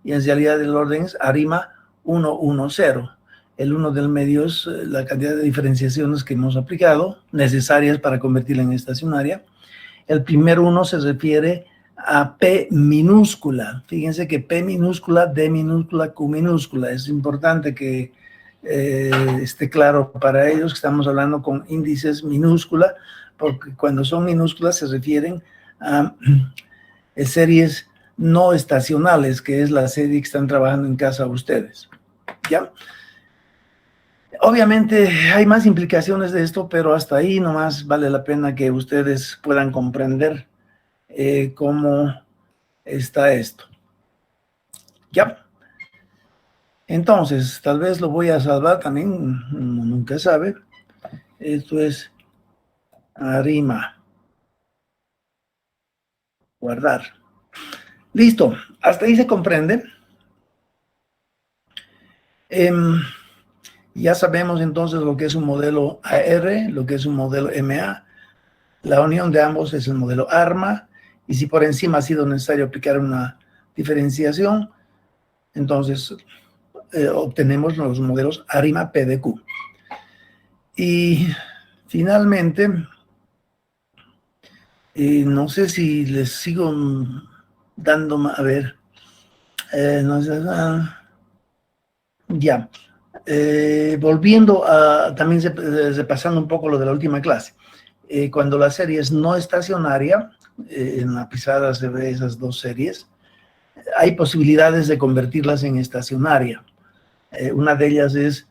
y en realidad el orden es ARIMA 110. El 1 del medio es la cantidad de diferenciaciones que hemos aplicado, necesarias para convertirla en estacionaria. El primer 1 se refiere a P minúscula. Fíjense que P minúscula, D minúscula, Q minúscula. Es importante que esté claro para ellos que estamos hablando con índices minúscula, porque cuando son minúsculas se refieren a series no estacionales, que es la serie que están trabajando en casa ustedes. ¿Ya? Obviamente hay más implicaciones de esto, pero hasta ahí nomás vale la pena que ustedes puedan comprender cómo está esto. ¿Ya? Entonces, tal vez lo voy a salvar también, nunca sabe. Esto es ARIMA. Guardar. Listo, hasta ahí se comprende. Ya sabemos entonces lo que es un modelo AR, lo que es un modelo MA. La unión de ambos es el modelo ARMA, y si por encima ha sido necesario aplicar una diferenciación, entonces obtenemos los modelos ARIMA PDQ. Y finalmente, no sé si les sigo dando, a ver, no sé, ya. Volviendo a, también repasando un poco lo de la última clase, cuando la serie es no estacionaria, en la pizarra se ve esas dos series, hay posibilidades de convertirlas en estacionaria. Una de ellas es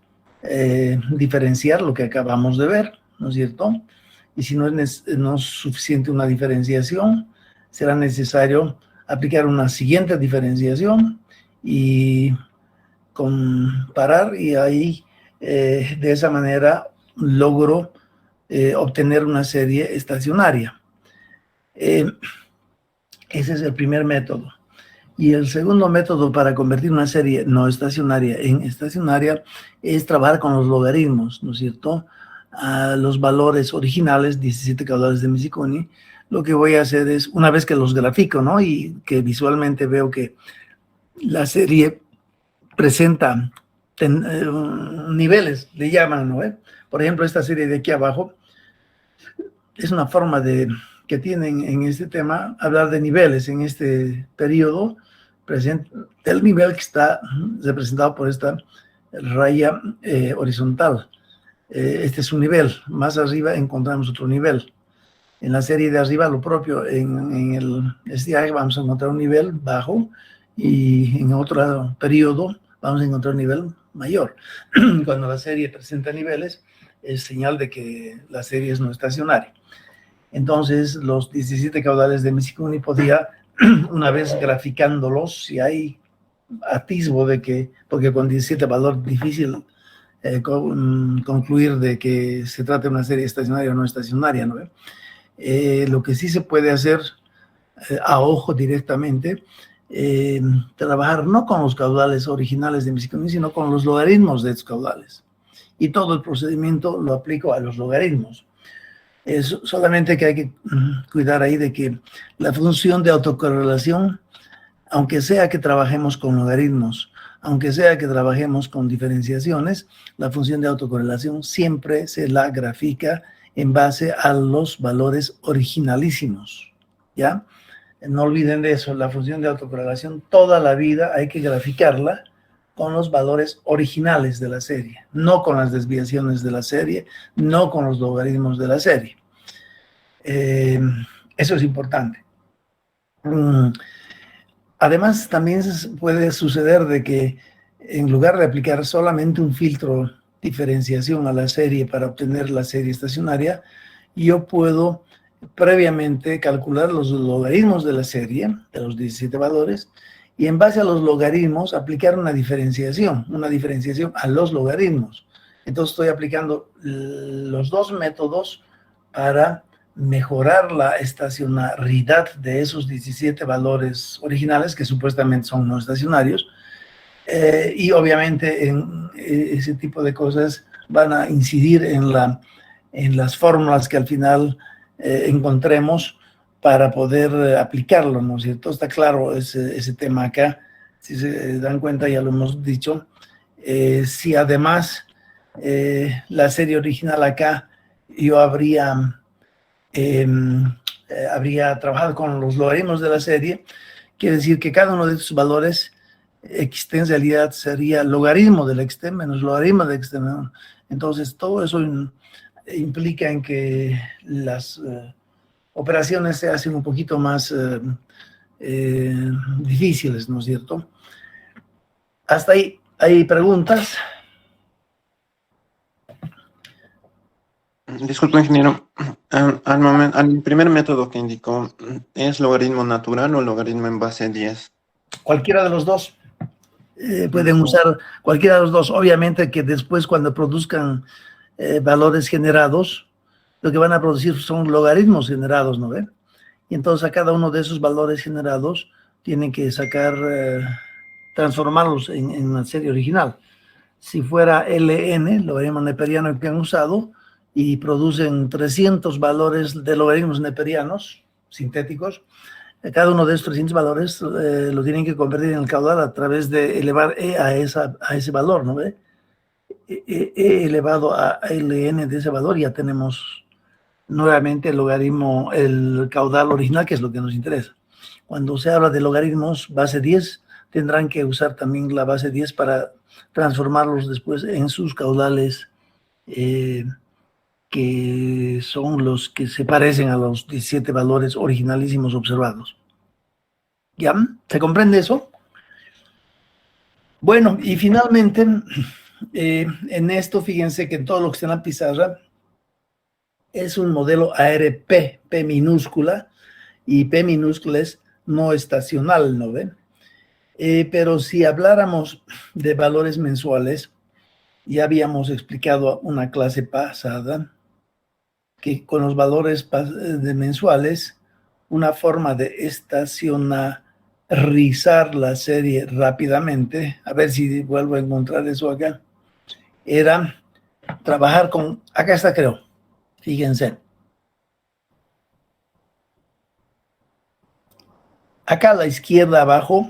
diferenciar lo que acabamos de ver, ¿no es cierto? Y si no es suficiente una diferenciación, será necesario aplicar una siguiente diferenciación y comparar, y ahí de esa manera logro obtener una serie estacionaria. Ese es el primer método. Y el segundo método para convertir una serie no estacionaria en estacionaria es trabajar con los logaritmos, ¿no es cierto? A los valores originales, 17 caudales de Micconi, lo que voy a hacer es, una vez que los grafico, ¿no? Y que visualmente veo que la serie presenta niveles, le llaman, ¿no? Por ejemplo, esta serie de aquí abajo es una forma que tienen en este tema, hablar de niveles en este periodo, el nivel que está representado por esta raya horizontal. Este es un nivel. Más arriba encontramos otro nivel. En la serie de arriba, lo propio, en el SDI vamos a encontrar un nivel bajo, y en otro periodo vamos a encontrar un nivel mayor. Cuando la serie presenta niveles, es señal de que la serie es no estacionaria. Entonces, los 17 caudales de Micconi podía, una vez graficándolos, si hay atisbo de que, porque con 17 valor difícil concluir de que se trata de una serie estacionaria o no estacionaria, ¿no? Lo que sí se puede hacer a ojo directamente, trabajar no con los caudales originales de Micconi, sino con los logaritmos de estos caudales. Y todo el procedimiento lo aplico a los logaritmos. Solamente que hay que cuidar ahí de que la función de autocorrelación, aunque sea que trabajemos con logaritmos, aunque sea que trabajemos con diferenciaciones, la función de autocorrelación siempre se la grafica en base a los valores originalísimos, ¿ya? No olviden de eso, la función de autocorrelación toda la vida hay que graficarla con los valores originales de la serie, no con las desviaciones de la serie, no con los logaritmos de la serie. Eso es importante. Además, también puede suceder de que en lugar de aplicar solamente un filtro diferenciación a la serie para obtener la serie estacionaria, yo puedo previamente calcular los logaritmos de la serie, de los 17 valores, y en base a los logaritmos aplicar una diferenciación a los logaritmos. Entonces estoy aplicando los dos métodos para mejorar la estacionalidad de esos 17 valores originales que supuestamente son no estacionarios, y obviamente ese tipo de cosas van a incidir en las fórmulas que al final encontremos para poder aplicarlo, ¿no es cierto? Está claro ese tema acá, si se dan cuenta ya lo hemos dicho. Si además la serie original acá yo habría trabajado con los logaritmos de la serie, quiere decir que cada uno de estos valores existencialidad sería logaritmo delxt menos logaritmo delxt. Entonces todo eso implica en que las operaciones se hacen un poquito más difíciles, ¿no es cierto? Hasta ahí, ¿hay preguntas? Disculpe, ingeniero. Al primer método que indicó, ¿es logaritmo natural o logaritmo en base 10? Cualquiera de los dos. Pueden usar cualquiera de los dos. Obviamente que después cuando produzcan valores generados, lo que van a producir son logaritmos generados, ¿no ven? Y entonces a cada uno de esos valores generados tienen que sacar, transformarlos en una serie original. Si fuera LN, logaritmo neperiano que han usado, y producen 300 valores de logaritmos neperianos sintéticos, cada uno de estos 300 valores lo tienen que convertir en el caudal a través de elevar a ese valor, ¿no ve? Elevado a ln de ese valor, ya tenemos nuevamente el logaritmo, el caudal original, que es lo que nos interesa. Cuando se habla de logaritmos base 10, tendrán que usar también la base 10 para transformarlos después en sus caudales, que son los que se parecen a los 17 valores originalísimos observados. ¿Ya? ¿Se comprende eso? Bueno, y finalmente, en esto, fíjense que todo lo que está en la pizarra es un modelo ARP, P minúscula, y P minúscula es no estacional, ¿no ven? Pero si habláramos de valores mensuales, ya habíamos explicado una clase pasada que con los valores mensuales, una forma de estacionarizar la serie rápidamente, a ver si vuelvo a encontrar eso acá, era trabajar con, acá está creo, fíjense. Acá a la izquierda abajo,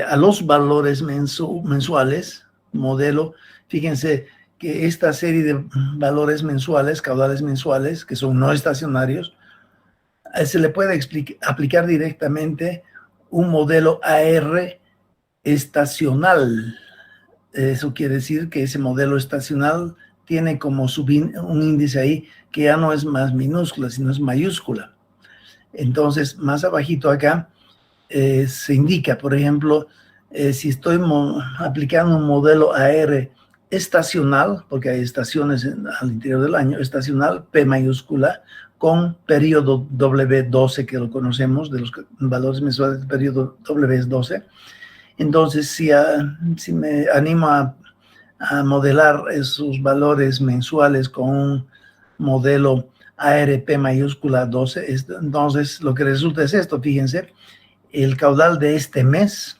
a los valores mensuales, modelo, fíjense que esta serie de valores mensuales, caudales mensuales, que son no estacionarios, se le puede aplicar directamente un modelo AR estacional. Eso quiere decir que ese modelo estacional tiene como un índice ahí que ya no es más minúscula, sino es mayúscula. Entonces, más abajito acá, se indica, por ejemplo, si estoy aplicando un modelo AR estacional, porque hay estaciones al interior del año, estacional, P mayúscula, con periodo W12, que lo conocemos, de los valores mensuales del periodo W12. Entonces, si me animo a modelar esos valores mensuales con un modelo ARP mayúscula 12, entonces lo que resulta es esto, fíjense, el caudal de este mes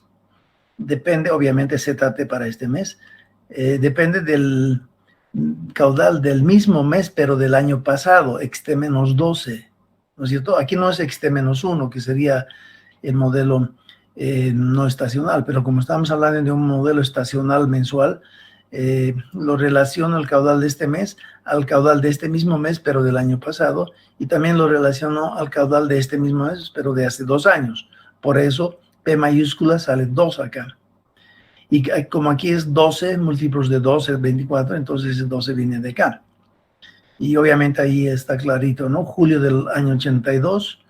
depende, obviamente ZT para este mes, depende del caudal del mismo mes, pero del año pasado, XT-12, ¿no es cierto? Aquí no es XT-1, que sería el modelo no estacional, pero como estamos hablando de un modelo estacional mensual, lo relaciono el caudal de este mes al caudal de este mismo mes, pero del año pasado, y también lo relaciono al caudal de este mismo mes, pero de hace 2 años. Por eso, P mayúscula sale 2 acá. Y como aquí es 12, múltiplos de 12 es 24, entonces el 12 viene de acá. Y obviamente ahí está clarito, ¿no? Julio del año 82,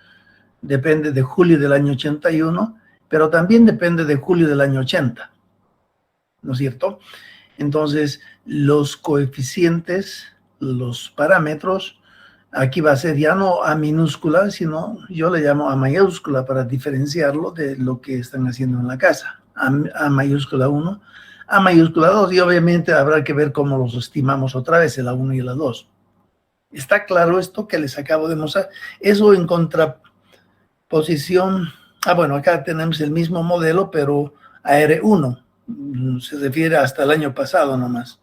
depende de julio del año 81, pero también depende de julio del año 80, ¿no es cierto? Entonces, los coeficientes, los parámetros, aquí va a ser ya no A minúscula, sino yo le llamo A mayúscula para diferenciarlo de lo que están haciendo en la casa. A mayúscula 1, A mayúscula 2, y obviamente habrá que ver cómo los estimamos otra vez, la 1 y la 2. ¿Está claro esto que les acabo de mostrar? Eso en contraposición. Bueno, acá tenemos el mismo modelo, pero AR1. Se refiere hasta el año pasado nomás.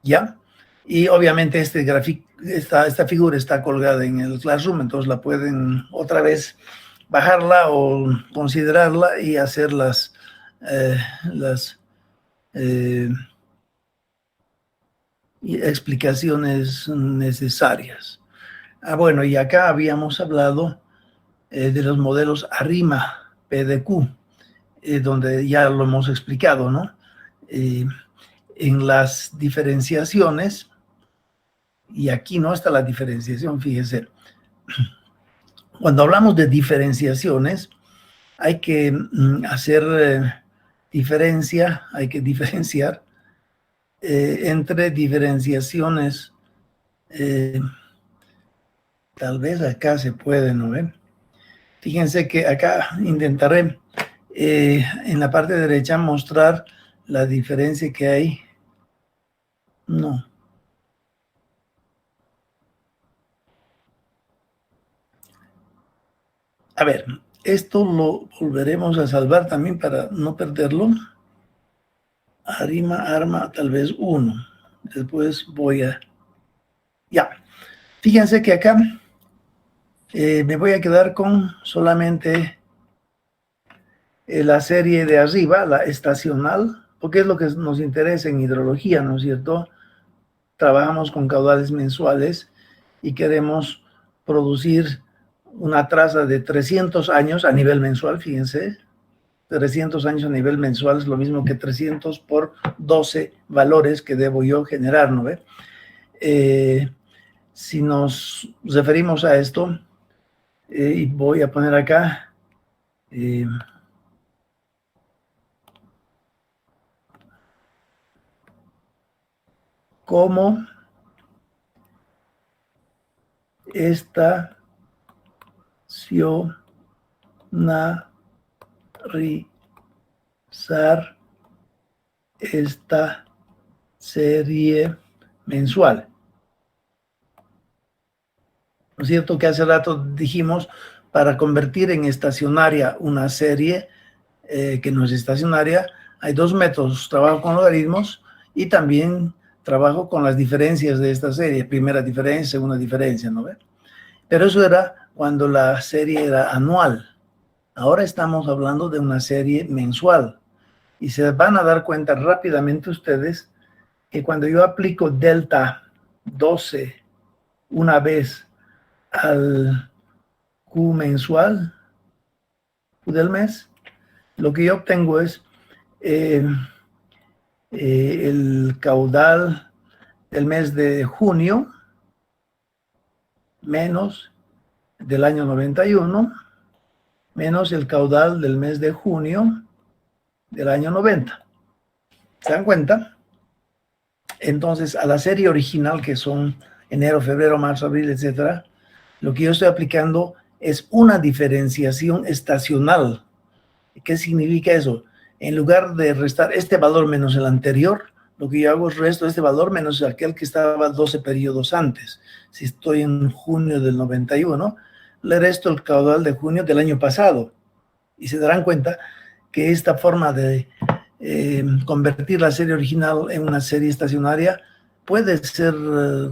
¿Ya? Y obviamente esta figura está colgada en el Classroom, entonces la pueden otra vez bajarla o considerarla y hacer las explicaciones necesarias. Bueno, y acá habíamos hablado de los modelos ARIMA, PDQ, donde ya lo hemos explicado, ¿no? En las diferenciaciones, y aquí no está la diferenciación, fíjese. Cuando hablamos de diferenciaciones, hay que hacer diferencia, hay que diferenciar entre diferenciaciones. Tal vez acá se puede, ¿no ven? Fíjense que acá intentaré en la parte derecha mostrar la diferencia que hay. No. A ver, esto lo volveremos a salvar también para no perderlo. Arma, tal vez 1. Después voy a... Ya. Fíjense que acá me voy a quedar con solamente la serie de arriba, la estacional, porque es lo que nos interesa en hidrología, ¿no es cierto? Trabajamos con caudales mensuales y queremos producir una traza de 300 años a nivel mensual, fíjense. 300 años a nivel mensual es lo mismo que 300 por 12 valores que debo yo generar, ¿no ve? Si nos referimos a esto, y voy a poner acá, cómo estacionar esta serie mensual. ¿No es cierto que hace rato dijimos para convertir en estacionaria una serie que no es estacionaria? Hay 2 métodos: trabajo con logaritmos y también trabajo con las diferencias de esta serie, primera diferencia, segunda diferencia, ¿no ve? Pero eso era cuando la serie era anual. Ahora estamos hablando de una serie mensual. Y se van a dar cuenta rápidamente ustedes que cuando yo aplico delta 12 una vez al Q mensual, Q del mes, lo que yo obtengo es el caudal del mes de junio menos del año 91 menos el caudal del mes de junio del año 90. ¿Se dan cuenta? Entonces, a la serie original, que son enero, febrero, marzo, abril, etcétera, lo que yo estoy aplicando es una diferenciación estacional. ¿Qué significa eso? En lugar de restar este valor menos el anterior, lo que yo hago es resto este valor menos aquel que estaba 12 periodos antes. Si estoy en junio del 91, le resto el caudal de junio del año pasado. Y se darán cuenta que esta forma de convertir la serie original en una serie estacionaria puede ser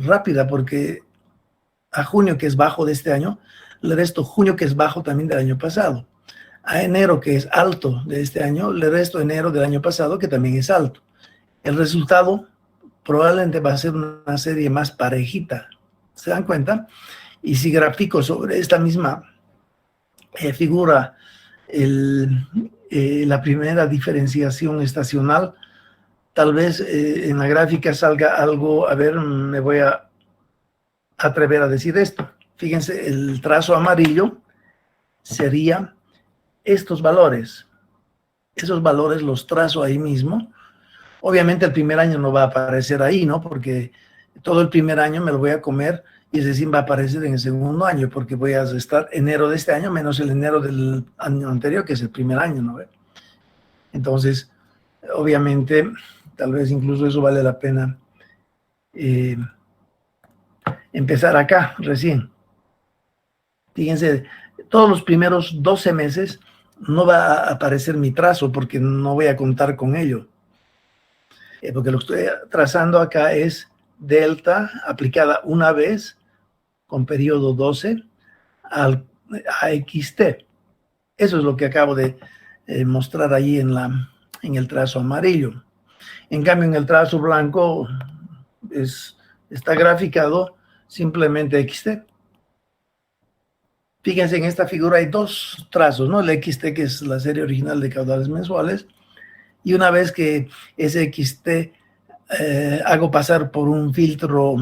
rápida, porque a junio, que es bajo de este año, le resto junio, que es bajo también del año pasado. A enero, que es alto de este año, le resto enero del año pasado, que también es alto. El resultado probablemente va a ser una serie más parejita. ¿Se dan cuenta? Y si grafico sobre esta misma figura la primera diferenciación estacional, tal vez en la gráfica salga algo. A ver, me voy a atrever a decir esto. Fíjense, el trazo amarillo sería estos valores. Esos valores los trazo ahí mismo. Obviamente el primer año no va a aparecer ahí, ¿no? Porque todo el primer año me lo voy a comer, y ese sí va a aparecer en el segundo año, porque voy a restar enero de este año menos el enero del año anterior, que es el primer año, ¿no? Entonces, obviamente, tal vez incluso eso vale la pena empezar acá recién. Fíjense, todos los primeros 12 meses no va a aparecer mi trazo, porque no voy a contar con ello. Porque lo que estoy trazando acá es delta aplicada una vez con periodo 12 a XT. Eso es lo que acabo de mostrar ahí en el trazo amarillo. En cambio, en el trazo blanco está graficado simplemente XT. Fíjense, en esta figura hay dos trazos, ¿no? El XT, que es la serie original de caudales mensuales, y una vez que ese XT hago pasar por un filtro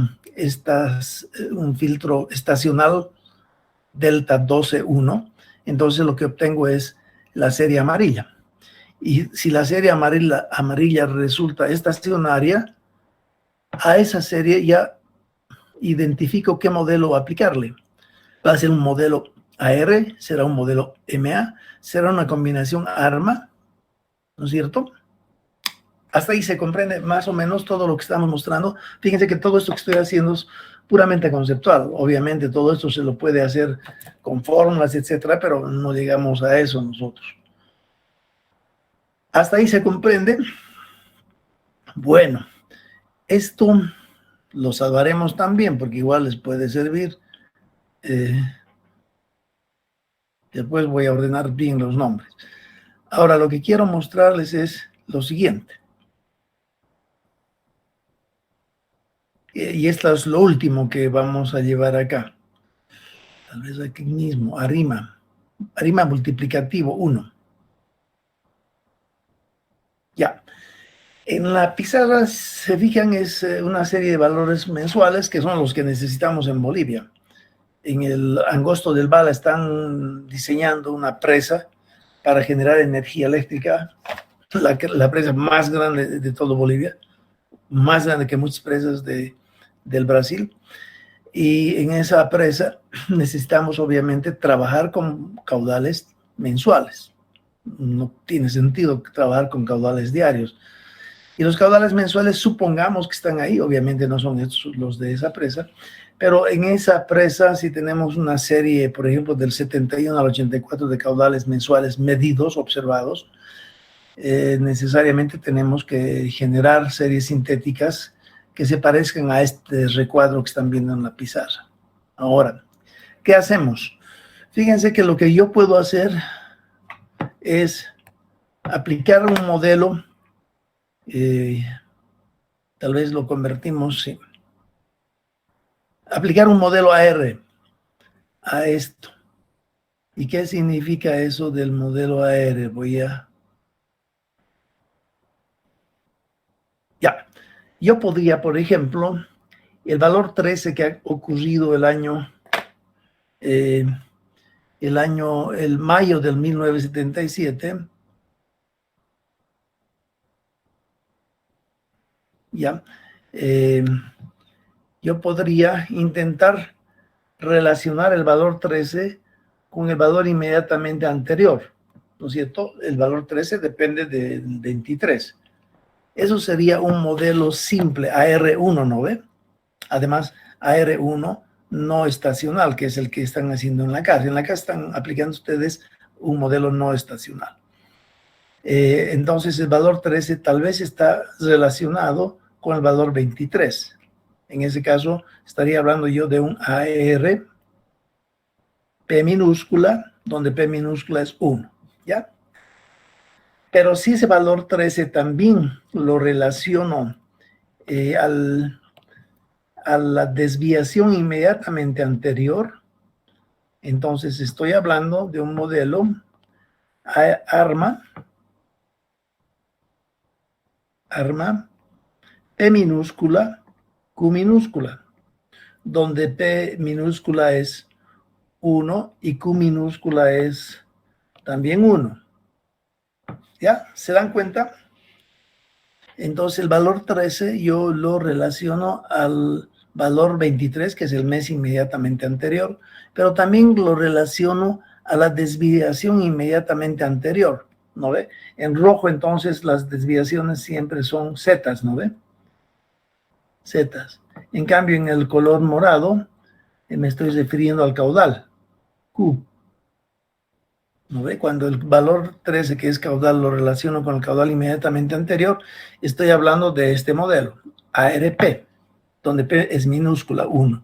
estacional delta 12.1, entonces lo que obtengo es la serie amarilla. Y si la serie amarilla resulta estacionaria, a esa serie ya identifico qué modelo aplicarle. Va a ser un modelo AR, será un modelo MA, será una combinación ARMA, ¿no es cierto? Hasta ahí se comprende más o menos todo lo que estamos mostrando. Fíjense que todo esto que estoy haciendo es puramente conceptual. Obviamente todo esto se lo puede hacer con fórmulas, etcétera, pero no llegamos a eso nosotros. ¿Hasta ahí se comprende? Bueno, esto lo salvaremos también, porque igual les puede servir. Después voy a ordenar bien los nombres. Ahora, lo que quiero mostrarles es lo siguiente. Y esto es lo último que vamos a llevar acá. Tal vez aquí mismo, ARIMA multiplicativo 1. Ya. En la pizarra, se fijan, es una serie de valores mensuales que son los que necesitamos en Bolivia. En el Angosto del Bala están diseñando una presa para generar energía eléctrica, la presa más grande de todo Bolivia, más grande que muchas presas del Brasil. Y en esa presa necesitamos, obviamente, trabajar con caudales mensuales. No tiene sentido trabajar con caudales diarios. Y los caudales mensuales, supongamos que están ahí, obviamente no son estos los de esa presa, pero en esa presa, si tenemos una serie, por ejemplo, del 71 al 84 de caudales mensuales medidos, observados, necesariamente tenemos que generar series sintéticas que se parezcan a este recuadro que están viendo en la pizarra. Ahora, ¿qué hacemos? Fíjense que lo que yo puedo hacer es aplicar un modelo, tal vez lo convertimos, sí. Aplicar un modelo AR a esto. ¿Y qué significa eso del modelo AR? Ya. Yo podría, por ejemplo, el valor 13 que ha ocurrido el mayo del 1977, ya, yo podría intentar relacionar el valor 13 con el valor inmediatamente anterior, ¿no es cierto? El valor 13 depende del 23. Eso sería un modelo simple, AR1, ¿no ve? Además, AR1 no estacional, que es el que están haciendo en la casa. En la casa están aplicando ustedes un modelo no estacional. Entonces el valor 13 tal vez está relacionado con el valor 23. En ese caso estaría hablando yo de un AR P minúscula, donde P minúscula es 1, ¿ya? Pero si ese valor 13 también lo relaciono a la desviación inmediatamente anterior, entonces estoy hablando de un modelo ARMA P minúscula, Q minúscula, donde P minúscula es 1 y Q minúscula es también 1. ¿Ya? ¿Se dan cuenta? Entonces el valor 13 yo lo relaciono al valor 23, que es el mes inmediatamente anterior, pero también lo relaciono a la desviación inmediatamente anterior, ¿no ve? En rojo entonces las desviaciones siempre son zetas, ¿no ve? Zetas. En cambio en el color morado me estoy refiriendo al caudal, Q. ¿No ve? Cuando el valor 13, que es caudal, lo relaciono con el caudal inmediatamente anterior, estoy hablando de este modelo, ARP, donde P es minúscula, 1.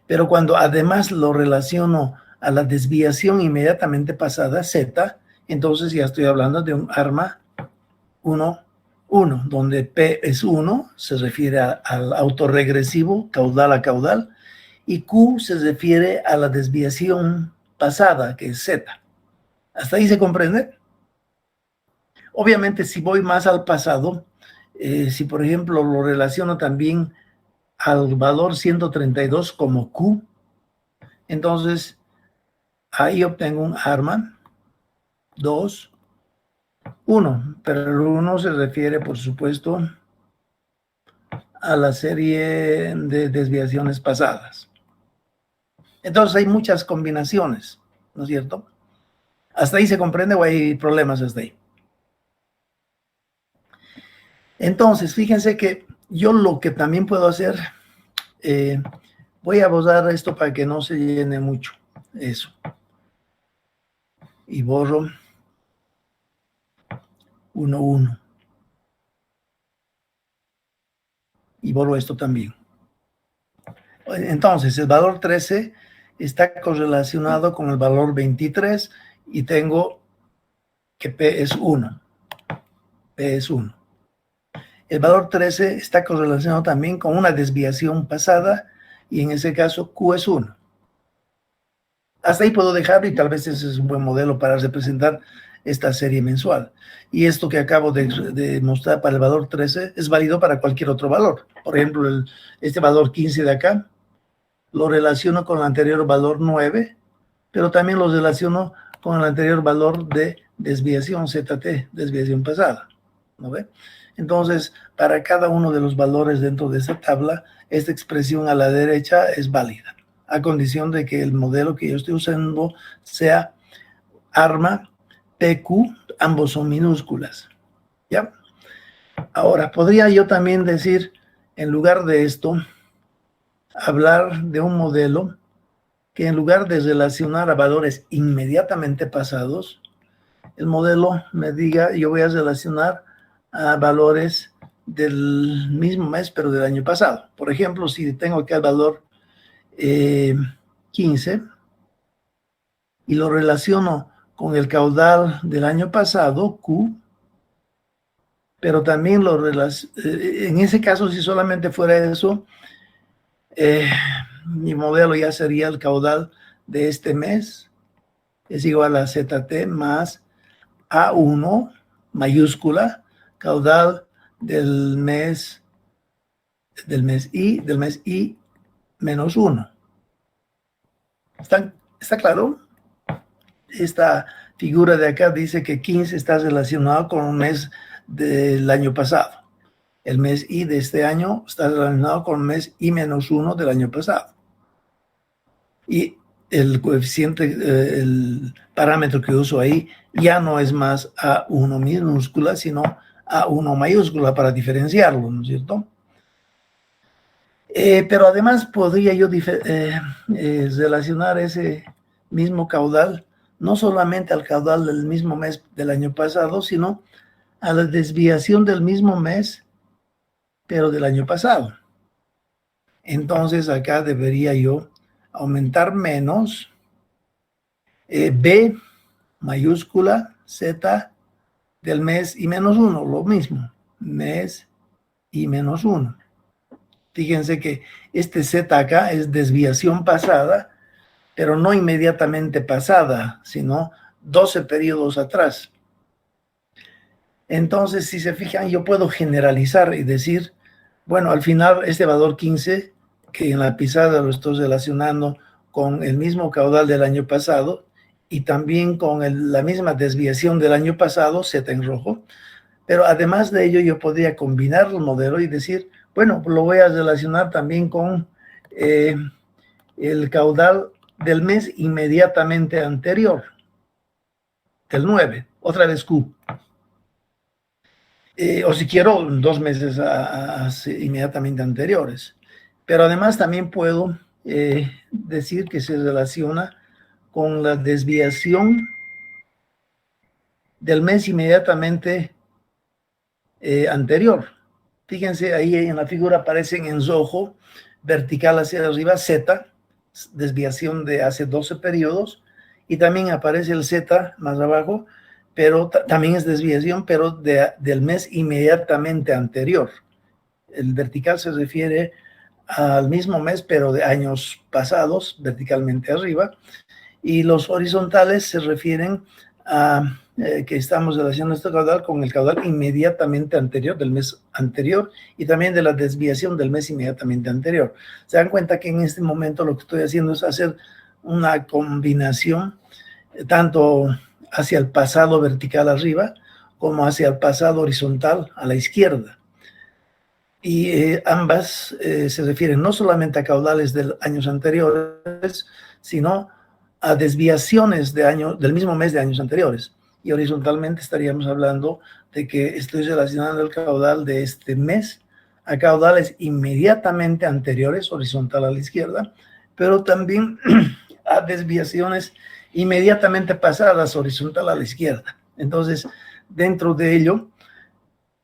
Pero cuando además lo relaciono a la desviación inmediatamente pasada, Z, entonces ya estoy hablando de un ARMA 1, 1, donde P es 1, se refiere al autorregresivo, caudal a caudal, y Q se refiere a la desviación pasada, que es Z. ¿Hasta ahí se comprende? Obviamente, si voy más al pasado, si por ejemplo lo relaciono también al valor 132 como Q, entonces ahí obtengo un ARMA 2, 1, pero el 1 se refiere, por supuesto, a la serie de desviaciones pasadas. Entonces hay muchas combinaciones, ¿no es cierto? ¿Hasta ahí se comprende o hay problemas hasta ahí? Entonces, fíjense que yo lo que también puedo hacer, voy a borrar esto para que no se llene mucho, eso. Y borro 1, 1. Y borro esto también. Entonces, el valor 13 está correlacionado con el valor 23 y tengo que P es 1. P es 1. El valor 13 está correlacionado también con una desviación pasada y en ese caso Q es 1. Hasta ahí puedo dejarlo y tal vez ese es un buen modelo para representar esta serie mensual. Y esto que acabo de mostrar para el valor 13 es válido para cualquier otro valor. Por ejemplo, este valor 15 de acá lo relaciono con el anterior valor 9, pero también lo relaciono con el anterior valor de desviación ZT, desviación pasada, ¿no ve? Entonces, para cada uno de los valores dentro de esa tabla, esta expresión a la derecha es válida, a condición de que el modelo que yo estoy usando sea ARMA PQ, ambos son minúsculas, ¿ya? Ahora, podría yo también decir, en lugar de esto, hablar de un modelo que en lugar de relacionar a valores inmediatamente pasados, el modelo me diga, yo voy a relacionar a valores del mismo mes, pero del año pasado. Por ejemplo, si tengo acá el valor 15 y lo relaciono con el caudal del año pasado, Q, pero también en ese caso, si solamente fuera eso, mi modelo ya sería el caudal de este mes, es igual a ZT más A1 mayúscula, caudal del mes I menos 1. ¿Está claro? Esta figura de acá dice que 15 está relacionado con un mes del año pasado. El mes I de este año está relacionado con el mes I menos 1 del año pasado. Y el coeficiente, el parámetro que uso ahí ya no es más A1 minúscula, sino A1 mayúscula para diferenciarlo, ¿no es cierto? Pero además podría yo relacionar ese mismo caudal no solamente al caudal del mismo mes del año pasado, sino a la desviación del mismo mes, pero del año pasado. Entonces acá debería yo aumentar menos B mayúscula Z del mes y menos 1, lo mismo, mes y menos 1. Fíjense que este Z acá es desviación pasada, pero no inmediatamente pasada, sino 12 periodos atrás. Entonces, si se fijan, yo puedo generalizar y decir, bueno, al final este valor 15, que en la pizarra lo estoy relacionando con el mismo caudal del año pasado y también con la misma desviación del año pasado, Z en rojo, pero además de ello yo podría combinar el modelo y decir, bueno, lo voy a relacionar también con el caudal del mes inmediatamente anterior, del 9, otra vez Q. O si quiero, 2 meses inmediatamente anteriores. Pero además también puedo decir que se relaciona con la desviación del mes inmediatamente anterior. Fíjense, ahí en la figura aparecen en rojo, vertical hacia arriba, Z, desviación de hace 12 periodos, y también aparece el Z más abajo, pero también es desviación, pero del mes inmediatamente anterior. El vertical se refiere al mismo mes, pero de años pasados, verticalmente arriba, y los horizontales se refieren a que estamos relacionando este caudal con el caudal inmediatamente anterior, del mes anterior, y también de la desviación del mes inmediatamente anterior. Se dan cuenta que en este momento lo que estoy haciendo es hacer una combinación tanto hacia el pasado vertical arriba como hacia el pasado horizontal a la izquierda. Y ambas se refieren no solamente a caudales de años anteriores, sino a desviaciones del mismo mes de años anteriores. Y horizontalmente estaríamos hablando de que estoy relacionando el caudal de este mes a caudales inmediatamente anteriores, horizontal a la izquierda, pero también a desviaciones inmediatamente pasadas, horizontal a la izquierda. Entonces, dentro de ello,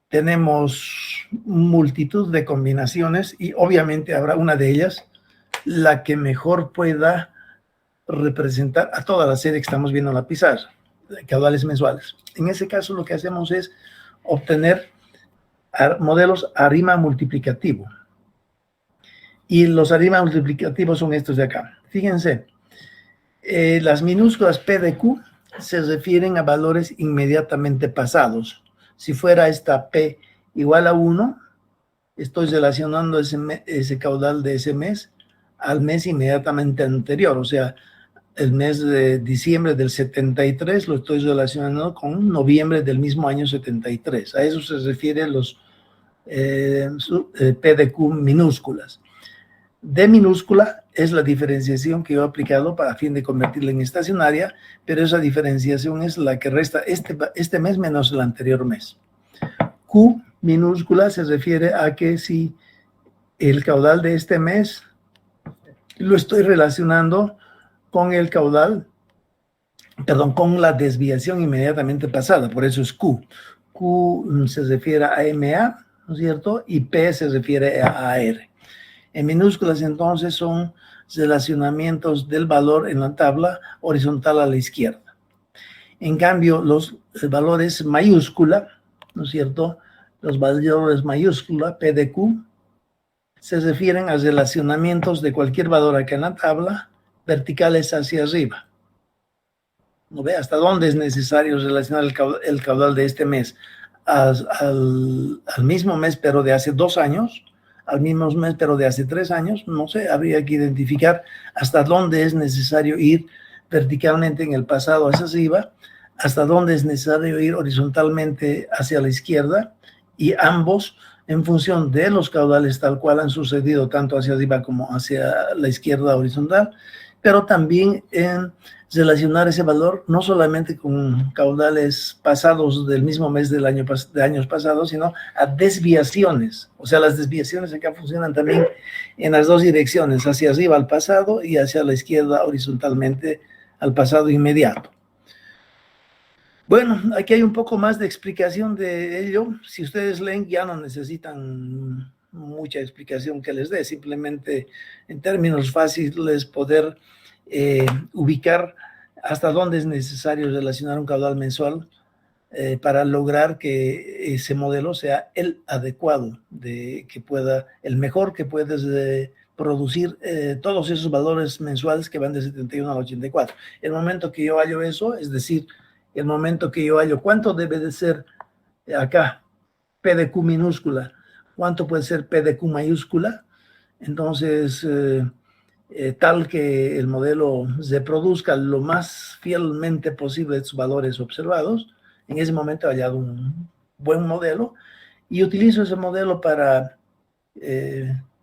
tenemos multitud de combinaciones y obviamente habrá una de ellas la que mejor pueda representar a toda la serie que estamos viendo en la pizarra, caudales mensuales. En ese caso lo que hacemos es obtener modelos ARIMA multiplicativo. Y los ARIMA multiplicativos son estos de acá. Fíjense, las minúsculas P de Q se refieren a valores inmediatamente pasados. Si fuera esta P igual a 1, estoy relacionando ese caudal de ese mes al mes inmediatamente anterior, o sea, el mes de diciembre del 73 lo estoy relacionando con noviembre del mismo año 73. A eso se refieren los P de Q minúsculas. D minúscula es la diferenciación que yo he aplicado para fin de convertirla en estacionaria, pero esa diferenciación es la que resta este mes menos el anterior mes. Q minúscula se refiere a que si el caudal de este mes lo estoy relacionando con el caudal, perdón, con la desviación inmediatamente pasada, por eso es Q. Q se refiere a MA, ¿no es cierto? Y P se refiere a AR. En minúsculas, entonces, son relacionamientos del valor en la tabla horizontal a la izquierda. En cambio, los valores mayúscula, ¿no es cierto? Los valores mayúscula, P de Q, se refieren a relacionamientos de cualquier valor acá en la tabla, verticales hacia arriba. ¿No ve? ¿Hasta dónde es necesario relacionar el caudal de este mes? Al mismo mes, pero de hace 2 años, al mismo mes, pero de hace 3 años, no sé, habría que identificar hasta dónde es necesario ir verticalmente en el pasado hacia arriba, hasta dónde es necesario ir horizontalmente hacia la izquierda, y ambos en función de los caudales tal cual han sucedido tanto hacia arriba como hacia la izquierda horizontal, pero también en relacionar ese valor no solamente con caudales pasados del mismo mes de años pasados, sino a desviaciones. O sea, las desviaciones acá funcionan también en las dos direcciones, hacia arriba al pasado y hacia la izquierda horizontalmente al pasado inmediato. Bueno, aquí hay un poco más de explicación de ello. Si ustedes leen, ya no necesitan mucha explicación que les dé, simplemente en términos fáciles poder ubicar hasta dónde es necesario relacionar un caudal mensual para lograr que ese modelo sea el adecuado, el mejor que puedes producir todos esos valores mensuales que van de 71 al 84. El momento que yo hallo eso, es decir, el momento que yo hallo cuánto debe de ser acá, P de Q minúscula, cuánto puede ser P de Q mayúscula, entonces tal que el modelo se produzca lo más fielmente posible de sus valores observados. En ese momento he hallado un buen modelo y utilizo ese modelo para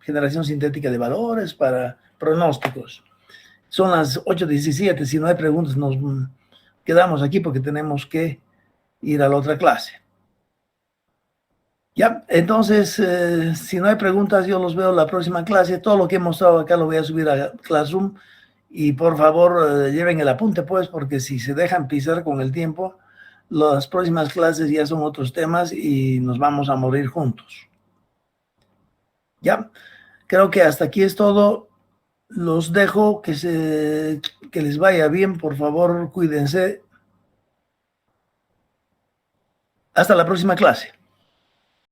generación sintética de valores, para pronósticos. Son las 8:17, si no hay preguntas nos quedamos aquí porque tenemos que ir a la otra clase. Ya, entonces, si no hay preguntas, yo los veo en la próxima clase. Todo lo que he mostrado acá lo voy a subir a Classroom. Y por favor, lleven el apunte, pues, porque si se dejan pisar con el tiempo, las próximas clases ya son otros temas y nos vamos a morir juntos. Ya, creo que hasta aquí es todo. Los dejo, que les vaya bien, por favor, cuídense. Hasta la próxima clase.